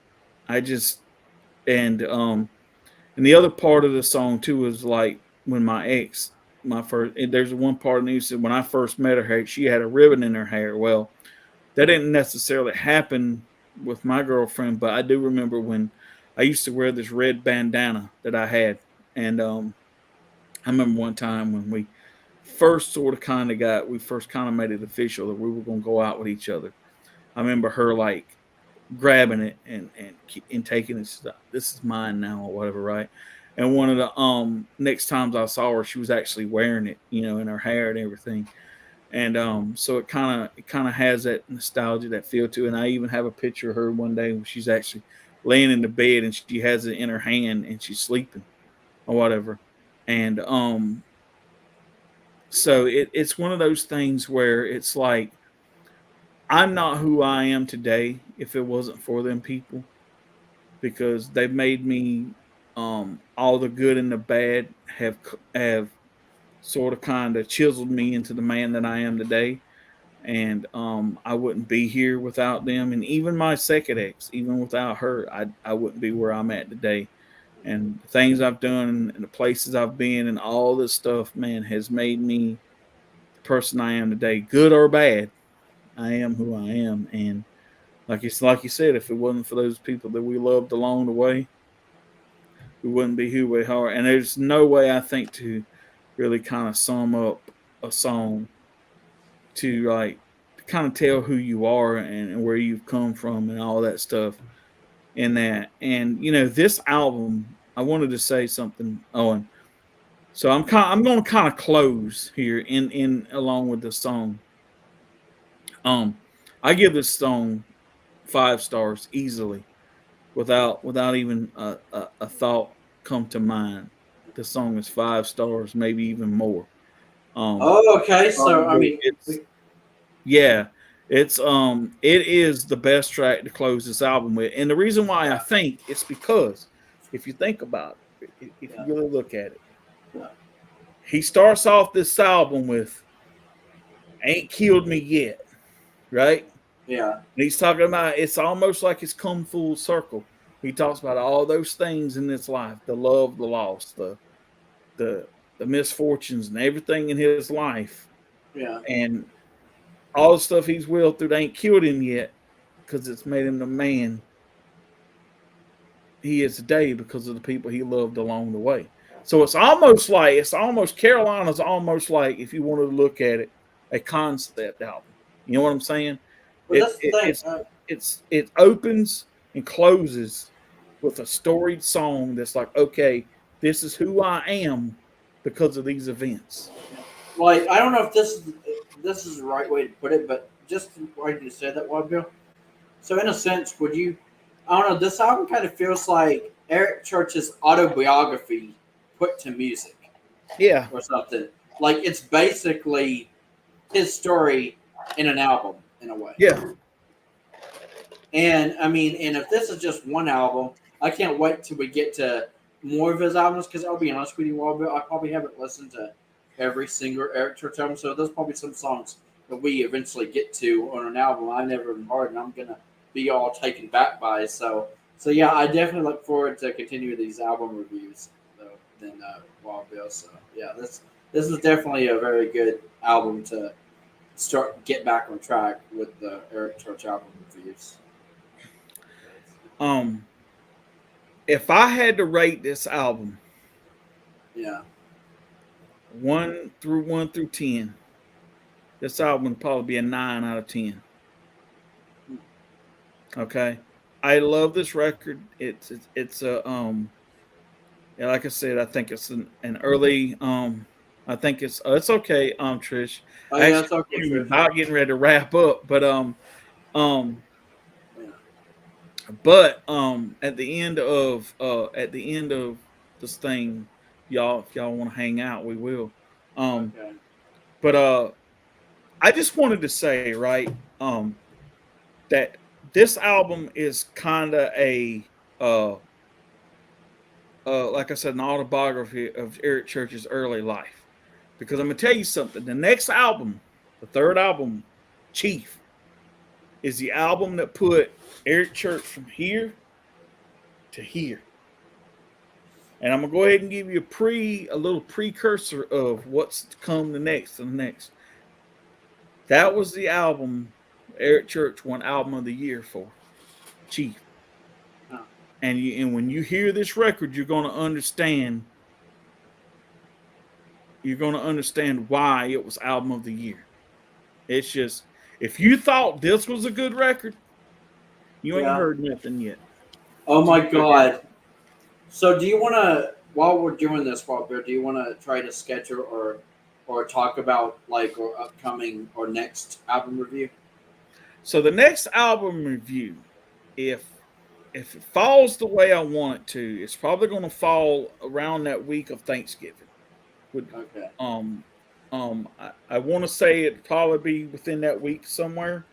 I just and the other part of the song too is like when my ex, my first, there's one part in the said when I first met her, she had a ribbon in her hair. Well, that didn't necessarily happen with my girlfriend, but I do remember when I used to wear this red bandana that I had, and I remember one time when we first kind of made it official that we were going to go out with each other. I remember her like grabbing it and taking it. She's like, this is mine now or whatever, right? And one of the next times I saw her, she was actually wearing it, in her hair and everything. And so it kind of has that nostalgia, that feel to it. And I even have a picture of her one day when she's actually laying in the bed and she has it in her hand and she's sleeping or whatever. And so it's one of those things where it's like I'm not who I am today if it wasn't for them people, because they've made me all the good and the bad have sort of kind of chiseled me into the man that I am today. And I wouldn't be here without them. And even my second ex, even without her, I wouldn't be where I'm at today. And the things I've done and the places I've been and all this stuff, man, has made me the person I am today, good or bad. I am who I am. And like you said, if it wasn't for those people that we loved along the way, we wouldn't be who we are. And there's no way I think to really kind of sum up a song to like kind of tell who you are and where you've come from and all that stuff in that. And this album, I wanted to say something, Owen. So I'm going to kind of close here in along with the song. I give this song 5 stars easily, without even a thought come to mind. The song is 5 stars, maybe even more. Oh, okay. So I Probably mean, it's yeah, it is the best track to close this album with, and the reason why I think it's because if you think about it, if you yeah, really look at it, yeah, he starts off this album with "Ain't Killed Me Yet," right? yeah, And he's talking about it's almost like it's come full circle. He talks about all those things in this life, the love, the loss, the the misfortunes and everything in his life. yeah. And all the stuff he's willed through, they ain't killed him yet because it's made him the man he is today because of the people he loved along the way. So it's almost Carolina's almost like, if you wanted to look at it, a concept album. You know what I'm saying? But that's the thing. It opens and closes with a storied song that's like, okay, this is who I am because of these events. Like, I don't know if this is the right way to put it, but just like you said that, Wild Bill. So in a sense, would you? I don't know. This album kind of feels like Eric Church's autobiography put to music Yeah, or something. Like it's basically his story in an album in a way. yeah. And I mean, and if this is just one album, I can't wait till we get to more of his albums. Because I'll be honest with you, Wild Bill, I probably haven't listened to every single Eric Church album. So there's probably some songs that we eventually get to on an album I never even heard, and I'm gonna be all taken back by. So yeah, I definitely look forward to continue these album reviews. Though, than Wild Bill. So yeah, this is definitely a very good album to get back on track with the Eric Church album reviews. Um, if I had to rate this album Yeah. one through 10, this album would probably be a 9 out of 10. Okay, I love this record. It's a yeah, like I said, I think it's an early I think it's okay, Trish. Oh yeah, Actually, it's okay, we're Trish. about getting ready to wrap up, but um Yeah. at the end of this thing, y'all, if y'all want to hang out, we will. Um Okay. but I just wanted to say, right, that this album is kind of a uh like I said, an autobiography of Eric Church's early life. Because I'm gonna tell you something. The next album, the third album, Chief, is the album that put Eric Church from here to here. And I'm gonna go ahead and give you a little precursor of what's to come the next and the next. That was the album Eric Church won Album of the Year for, Chief. Huh. And when you hear this record, you're gonna understand. You're gonna understand why it was Album of the Year. It's just, if you thought this was a good record, you ain't Yeah. heard nothing yet. Oh my God. So do you want to, while we're doing this, Walter, do you want to try to schedule or talk about like or upcoming or next album review? So the next album review, if it falls the way I want it to, it's probably going to fall around that week of Thanksgiving. Would Okay. I want to say it'd probably be within that week somewhere.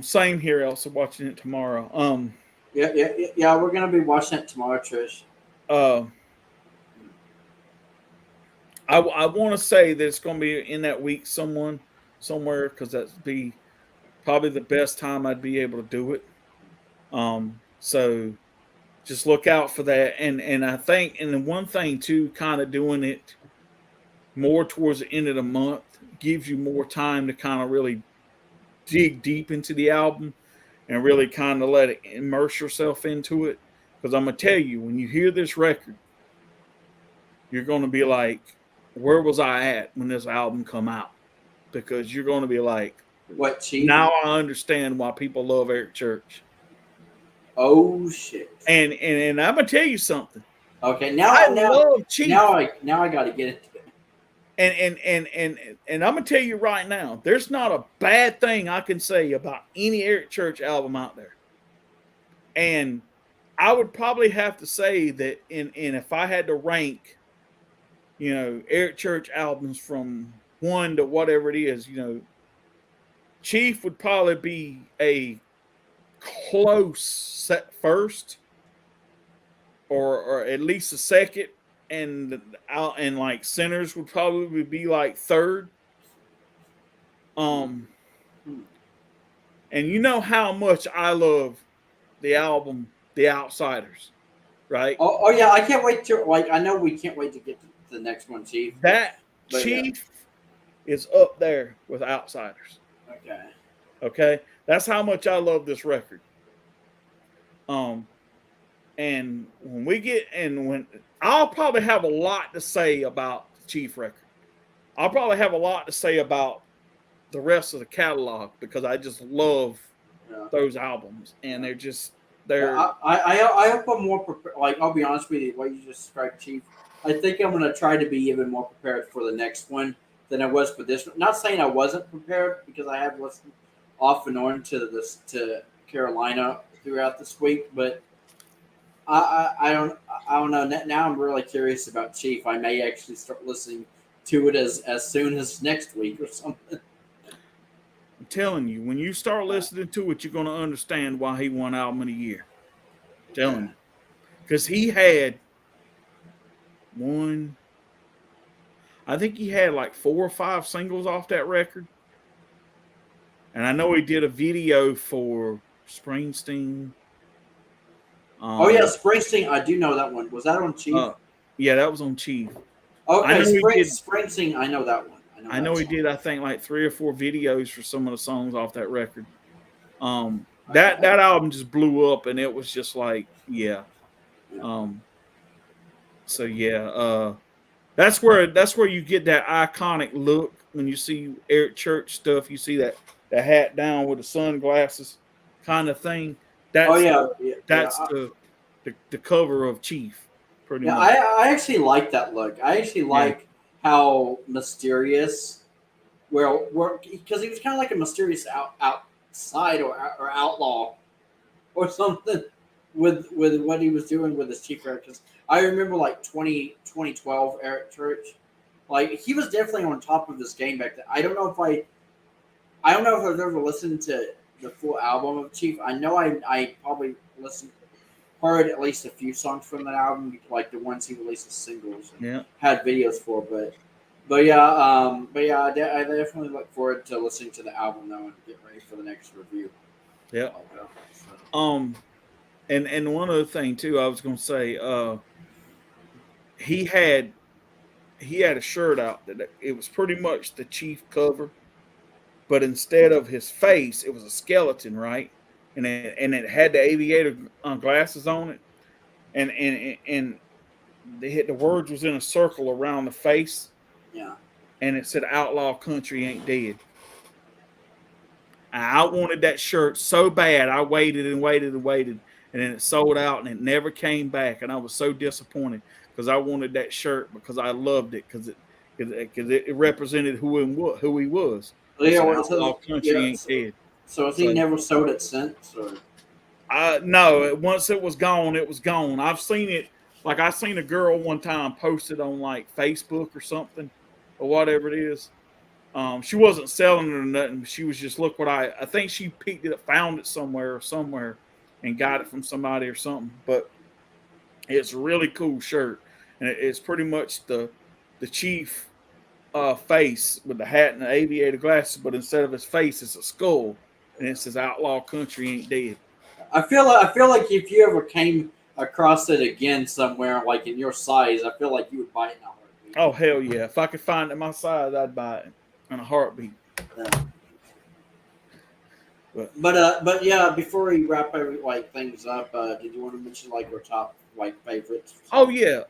Same here, Elsa, watching it tomorrow. Yeah. We're gonna be watching it tomorrow, Trish. Uh, I want to say that it's going to be in that week somewhere, because that'd be probably the best time I'd be able to do it. So just look out for that. And I think, and then one thing too, kind of doing it more towards the end of the month gives you more time to kind of really dig deep into the album and really kind of let it immerse yourself into it. Because I'm gonna tell you, when you hear this record, you're gonna be like, where was I at when this album come out? Because you're gonna be like, What, Chief? now I understand why people love Eric Church. Oh shit. And I'm gonna tell you something. Okay, I love Chief. now I got to get into it. And I'm gonna tell you right now, there's not a bad thing I can say about any Eric Church album out there. And I would probably have to say that in if I had to rank, Eric Church albums from 1 to whatever it is, Chief would probably be a close set first, or at least a second, and like Sinners would probably be like third. And you know how much I love the album The Outsiders, right? Oh yeah, I can't wait to I know we can't wait to get to the next one, Chief. That Chief is up there with Outsiders. Okay, that's how much I love this record. And when I'll probably have a lot to say about the Chief record. I'll probably have a lot to say about the rest of the catalog because I just love those albums, and they're just I hope I'm more prepared. Like, I'll be honest with you, what you just described, Chief. I think I'm going to try to be even more prepared for the next one than I was for this one. Not saying I wasn't prepared because I have listened off and on to Carolina throughout this week, but I don't know. Now I'm really curious about Chief. I may actually start listening to it as soon as next week or something. I'm telling you, when you start listening to it, you're going to understand why he won Album of the Year. I'm telling you. Because he had I think he had like 4 or 5 singles off that record. And I know he did a video for Springsteen. Oh yeah, Springsteen. I do know that one. Was that on Chief? Yeah, that was on Chief. Okay, Springsteen. I know that one. I know he did. I think like 3 or 4 videos for some of the songs off that record. That album just blew up, and it was just like, yeah. So yeah, that's where you get that iconic look when you see Eric Church stuff. You see that hat down with the sunglasses kind of thing. That's the cover of Chief. Pretty much. I actually like that look. I actually like how mysterious. Well, because he was kind of like a mysterious outside or outlaw or something with what he was doing with his Chief record. Because I remember like 2012 Eric Church, like he was definitely on top of his game back then. I don't know if I've ever listened to the full album of Chief. I know I probably heard at least a few songs from that album, like the ones he released as singles and had videos for. But yeah, I definitely look forward to listening to the album now and get ready for the next review. Yeah. And one other thing too, I was gonna say, he had a shirt out that it was pretty much the Chief cover, but instead of his face, it was a skeleton, right? And it had the aviator glasses on it, and the words was in a circle around the face. Yeah. And it said "Outlaw Country Ain't Dead." I wanted that shirt so bad. I waited and waited and waited, and then it sold out, and it never came back. And I was so disappointed because I wanted that shirt because I loved it because it represented who he was. Yeah, Outlaw Country Ain't Dead. So has he never sold it since? Or? No. Once it was gone, it was gone. I've seen it. Like I seen a girl one time post it on like Facebook or something, or whatever it is. She wasn't selling it or nothing. She was just look what I think she picked it up, found it somewhere, and got it from somebody or something. But it's a really cool shirt, and it's pretty much the Chief face with the hat and the aviator glasses, but instead of his face, it's a skull, and it says "Outlaw Country Ain't Dead." I feel like if you ever came across it again somewhere, like in your size, I feel like you would buy it in a heartbeat. Oh hell yeah! If I could find it my size, I'd buy it in a heartbeat. Yeah. But yeah, before we wrap things up, did you want to mention like your top favorites? Oh yeah.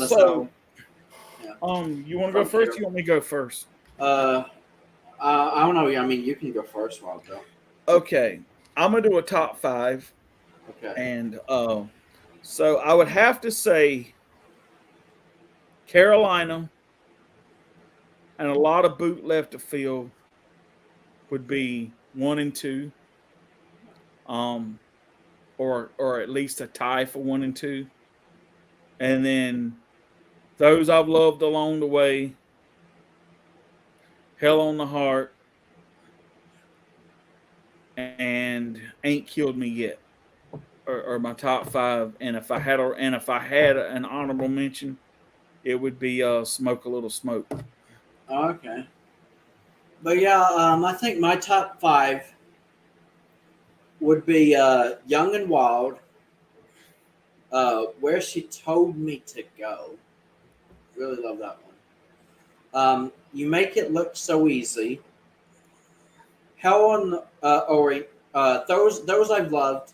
So you want to go first? Or you want me to go first? I don't know. I mean, you can go first while I go. Okay, I'm gonna do a top 5. Okay. And so I would have to say Carolina, and a lot of boot left to fill would be 1 and 2, um, or at least a tie for 1 and 2, and then those I've loved along the way, Hell on the Heart, and Ain't Killed Me Yet are my top 5. And if I had an honorable mention, it would be Smoke a Little Smoke. Okay. But yeah, I think my top 5 would be Young and Wild, Where She Told Me to Go. Really love that one. You Make It Look So Easy. Hell on, those I've loved,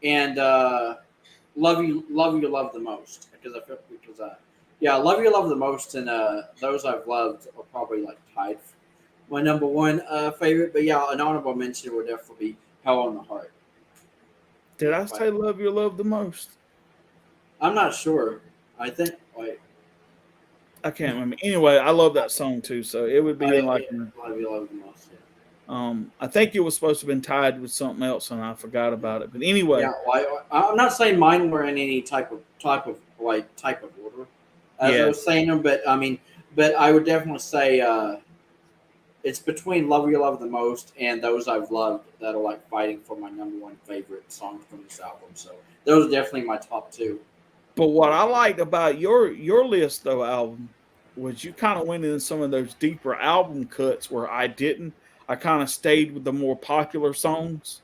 and love you, love the most love you, love the most, and those I've loved are probably like tied for my number one favorite. But yeah, an honorable mention would definitely be Hell on the Heart. Did I say love you, love the most? I'm not sure. I think I can't remember. Anyway, I love that song too, so it would be love you, love the most. Yeah. I think it was supposed to have been tied with something else, and I forgot about it. But anyway, yeah, I'm not saying mine were in any type of order, as I was saying them, but I would definitely say it's between Love You Love the Most and Those I've Loved that are like fighting for my number one favorite songs from this album. So those are definitely my top 2. But what I liked about your list, though, album, was you kind of went into some of those deeper album cuts where I didn't. I kind of stayed with the more popular songs.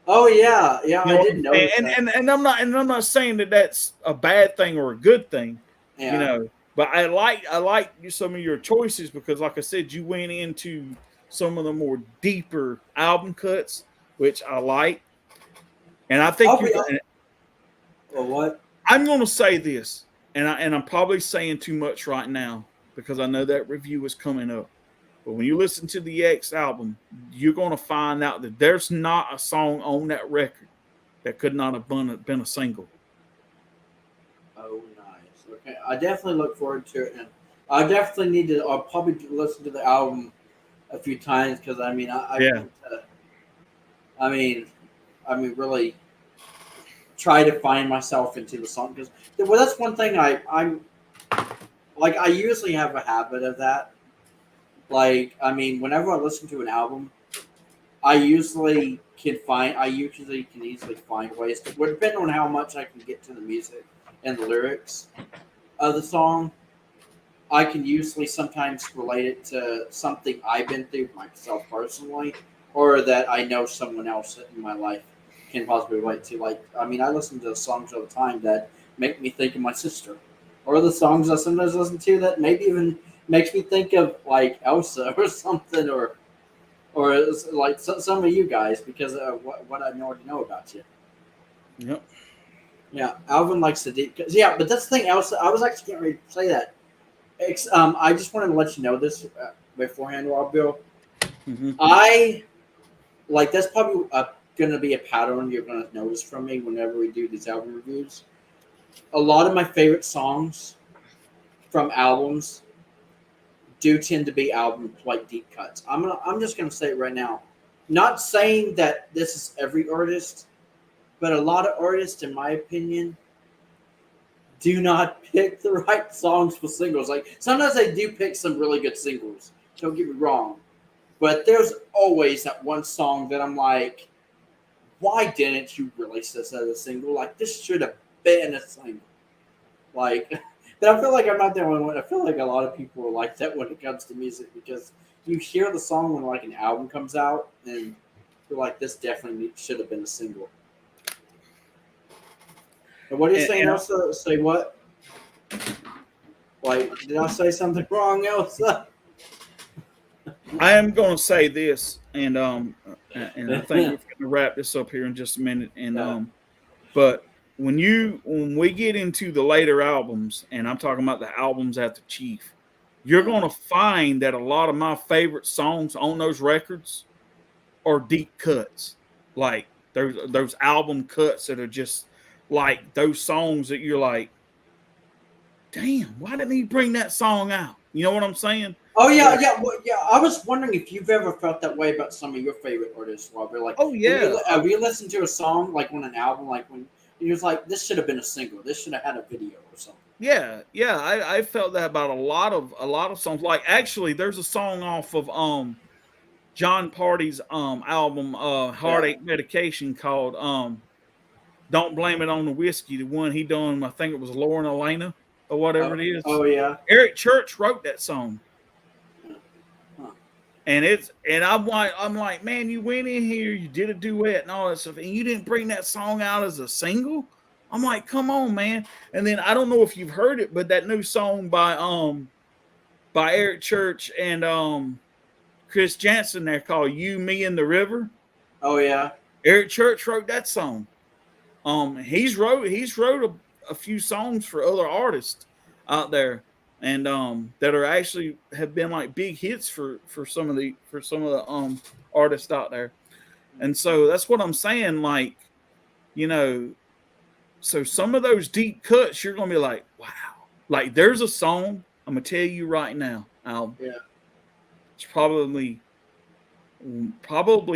Oh yeah, I didn't know. And I'm not saying that that's a bad thing or a good thing, But I like some of your choices because, like I said, you went into some of the more deeper album cuts, which I like. And I think what? I'm going to say this, and I'm probably saying too much right now because I know that review is coming up. But when you listen to the X album, you're going to find out that there's not a song on that record that could not have been a single. Oh, nice. Okay, I definitely look forward to it, and I definitely need to. I'll probably listen to the album a few times because really try to find myself into the song because that's one thing I'm like I usually have a habit of that. Like whenever I listen to an album, I usually can easily find ways to, depending on how much I can get to the music and the lyrics of the song. I can usually sometimes relate it to something I've been through myself personally, or that I know someone else in my life can possibly relate to. Like, I listen to songs all the time that make me think of my sister, or the songs I sometimes listen to that maybe even makes me think of like Elsa or something, or like some of you guys because of what I already know about you. Yep. Yeah, Alvin likes to yeah, but that's the thing. Elsa, I was actually getting ready to say that. I just wanted to let you know this beforehand, Rob Bill. Mm-hmm. I like that's probably going to be a pattern you're going to notice from me whenever we do these album reviews. A lot of my favorite songs from albums do tend to be album like deep cuts. I'm just gonna say it right now. Not saying that this is every artist, but a lot of artists, in my opinion, do not pick the right songs for singles. Like sometimes they do pick some really good singles. Don't get me wrong, but there's always that one song that I'm like, why didn't you release this as a single? Like this should have been a single. Like. But I feel like I'm not the only one. I feel like a lot of people are like that when it comes to music because you hear the song when like an album comes out and you're like, this definitely should have been a single. And what are you saying, Elsa? Say what? Like, did I say something wrong, Elsa? I am going to say this, and I think we're going to wrap this up here in just a minute. And but when we get into the later albums, and I'm talking about the albums after Chief, you're going to find that a lot of my favorite songs on those records are deep cuts. Like those album cuts that are just like those songs that you're like, damn, why didn't he bring that song out? You know what I'm saying? Oh yeah, yeah, well, yeah. I was wondering if you've ever felt that way about some of your favorite artists, Robert. Like, Oh yeah, have you listened to a song like on an album, like when you was like, this should have been a single, this should have had a video or something. yeah. I felt that about a lot of songs. Like actually, there's a song off of John Party's album Yeah. Heartache Medication called Don't Blame It on the Whiskey. The one he done, I think it was Lauren Elena or whatever it is. Oh yeah. Eric Church wrote that song. Huh. And I'm like, man, you went in here, you did a duet and all that stuff, and you didn't bring that song out as a single. I'm like, come on, man. And then I don't know if you've heard it, but that new song by Eric Church and Chris Jansen there called "You, Me, and the River." Oh yeah. Eric Church wrote that song. He's wrote a few songs for other artists out there, and that are actually have been like big hits for some of the artists out there. And so that's what I'm saying. Like, you know, so some of those deep cuts, you're gonna be like, wow. Like, there's a song I'm gonna tell you right now, Al. Yeah. It's probably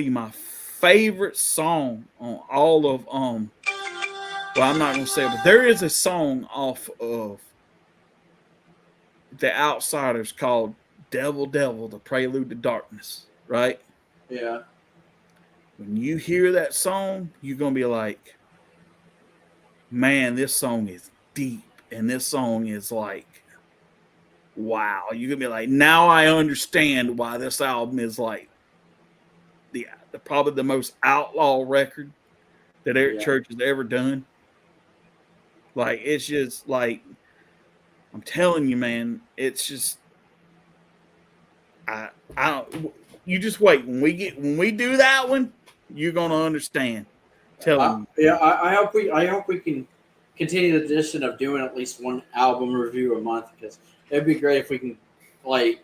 my favorite song on all of well, I'm not gonna say it, but there is a song off of The Outsiders called Devil Devil, the Prelude to Darkness, right? Yeah. When you hear that song, you're gonna be like, man, this song is deep, and this song is like, wow. You're gonna be like, now I understand why this album is like the probably the most outlaw record that Eric Church has ever done. Like, it's just like, I'm telling you, man, it's just I you just wait. When we do that one, you're gonna understand. Tell me. Yeah, I hope we can continue the tradition of doing at least one album review a month, because it'd be great if we can like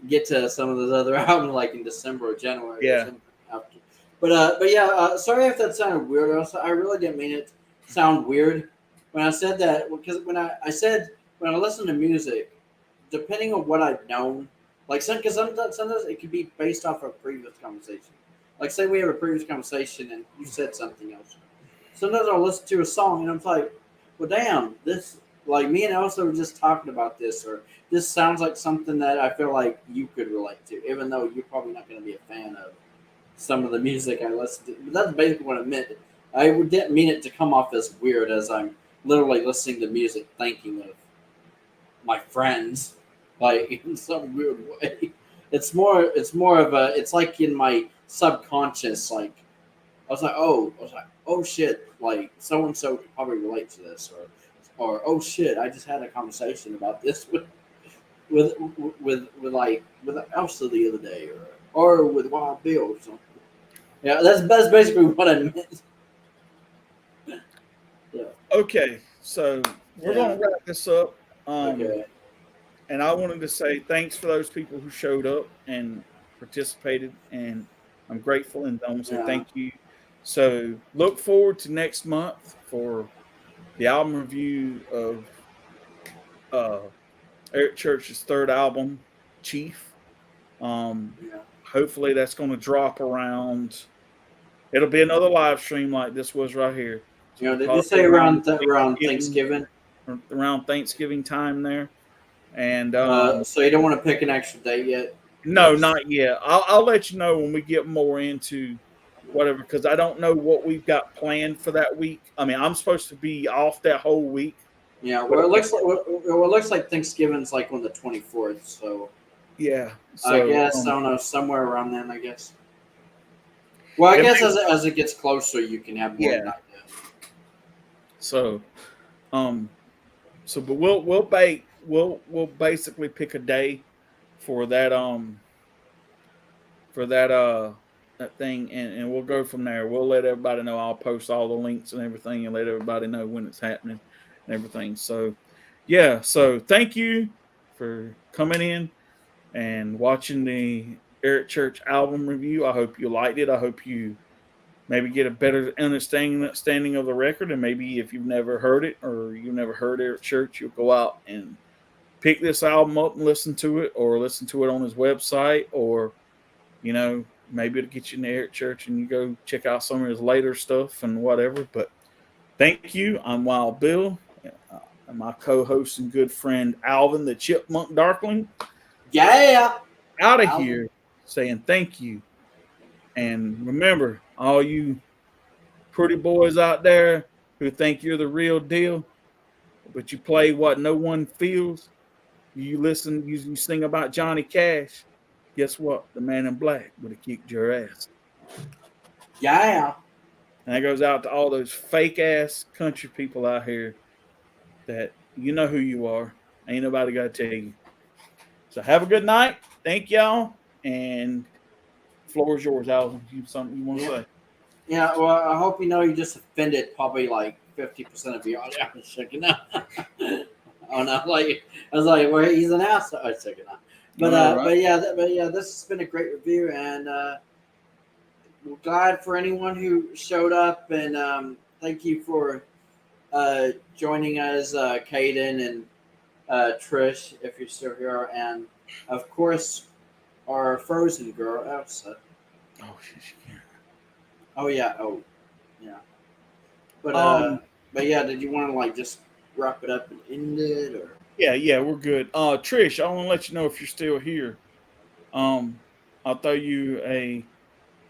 get to some of those other albums like in December or January. Yeah. But yeah, sorry if that sounded weird. Also, I really didn't mean it to sound weird when I said that, because when I said when I listen to music, depending on what I've known, like because sometimes it could be based off of a previous conversation. Like, say we have a previous conversation and you said something else. Sometimes I'll listen to a song and I'm like, well, damn, this, like, me and Elsa were just talking about this, or this sounds like something that I feel like you could relate to, even though you're probably not going to be a fan of some of the music I listen to. But that's basically what I meant. I didn't mean it to come off as weird, as I'm literally listening to music thinking of my friends, like, in some weird way. It's more of a, it's like in my subconscious, like, I was like, oh shit, like, so and so could probably relate to this, or oh shit, I just had a conversation about this with Elsa the other day, or with Wild Bill or something. Yeah, that's basically what I meant. Yeah. Okay, so we're gonna wrap this up. Okay. And I wanted to say thanks for those people who showed up and participated, and I'm grateful, and I want to say thank you. So look forward to next month for the album review of Eric Church's third album, Chief. Hopefully that's going to drop around. It'll be another live stream like this was right here. You know, did you say around Thanksgiving? Around Thanksgiving time there. And so you don't want to pick an extra date yet? No, not yet. I'll let you know when we get more into whatever, because I don't know what we've got planned for that week. I mean, I'm supposed to be off that whole week. Yeah, well, it looks like Thanksgiving's like on the 24th, so yeah. So, I guess I don't know, somewhere around then, I guess. Well, I guess as it gets closer, you can have more. Yeah. So, but we'll basically pick a day for that that thing, and we'll go from there. We'll let everybody know. I'll post all the links and everything and let everybody know when it's happening and everything. So yeah, so thank you for coming in and watching the Eric Church album review. I hope you liked it. I hope you maybe get a better understanding of the record. And maybe if you've never heard it or you've never heard Eric Church, you'll go out and pick this album up and listen to it, or listen to it on his website, or maybe it'll get you in the Eric Church and you go check out some of his later stuff and whatever. But thank you. I'm Wild Bill, and my co-host and good friend Alvin the Chipmunk Darkling. Yeah. Out of here saying thank you. And remember, all you pretty boys out there who think you're the real deal, but you play what no one feels, you sing about Johnny Cash, guess what? The Man in Black would have kicked your ass. Yeah. And that goes out to all those fake ass country people out here that you know who you are. Ain't nobody got to tell you. So have a good night. Thank y'all. And the floor is yours, Alvin. You have something you want to say? Yeah, well, I hope you just offended probably like 50% of you. I was checking out. Oh no, I was like, well, he's an asshole. I was checking out. But yeah, this has been a great review, and we're glad for anyone who showed up, and thank you for joining us, Caden and Trish, if you're still here, and of course our Frozen girl, Elsa. Oh, she can't. Oh yeah. But yeah, did you want to just wrap it up and end it, or? Yeah, we're good. Trish, I want to let you know if you're still here. I'll throw you a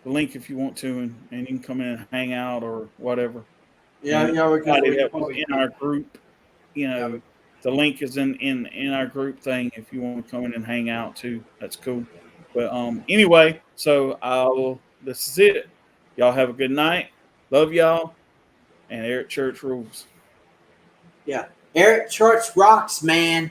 link if you want to, and you can come in and hang out or whatever. Yeah, we're in our group. The link is in our group thing. If you want to come in and hang out too, that's cool. But anyway, so this is it. Y'all have a good night. Love y'all. And Eric Church rules. Yeah. Eric Church rocks, man.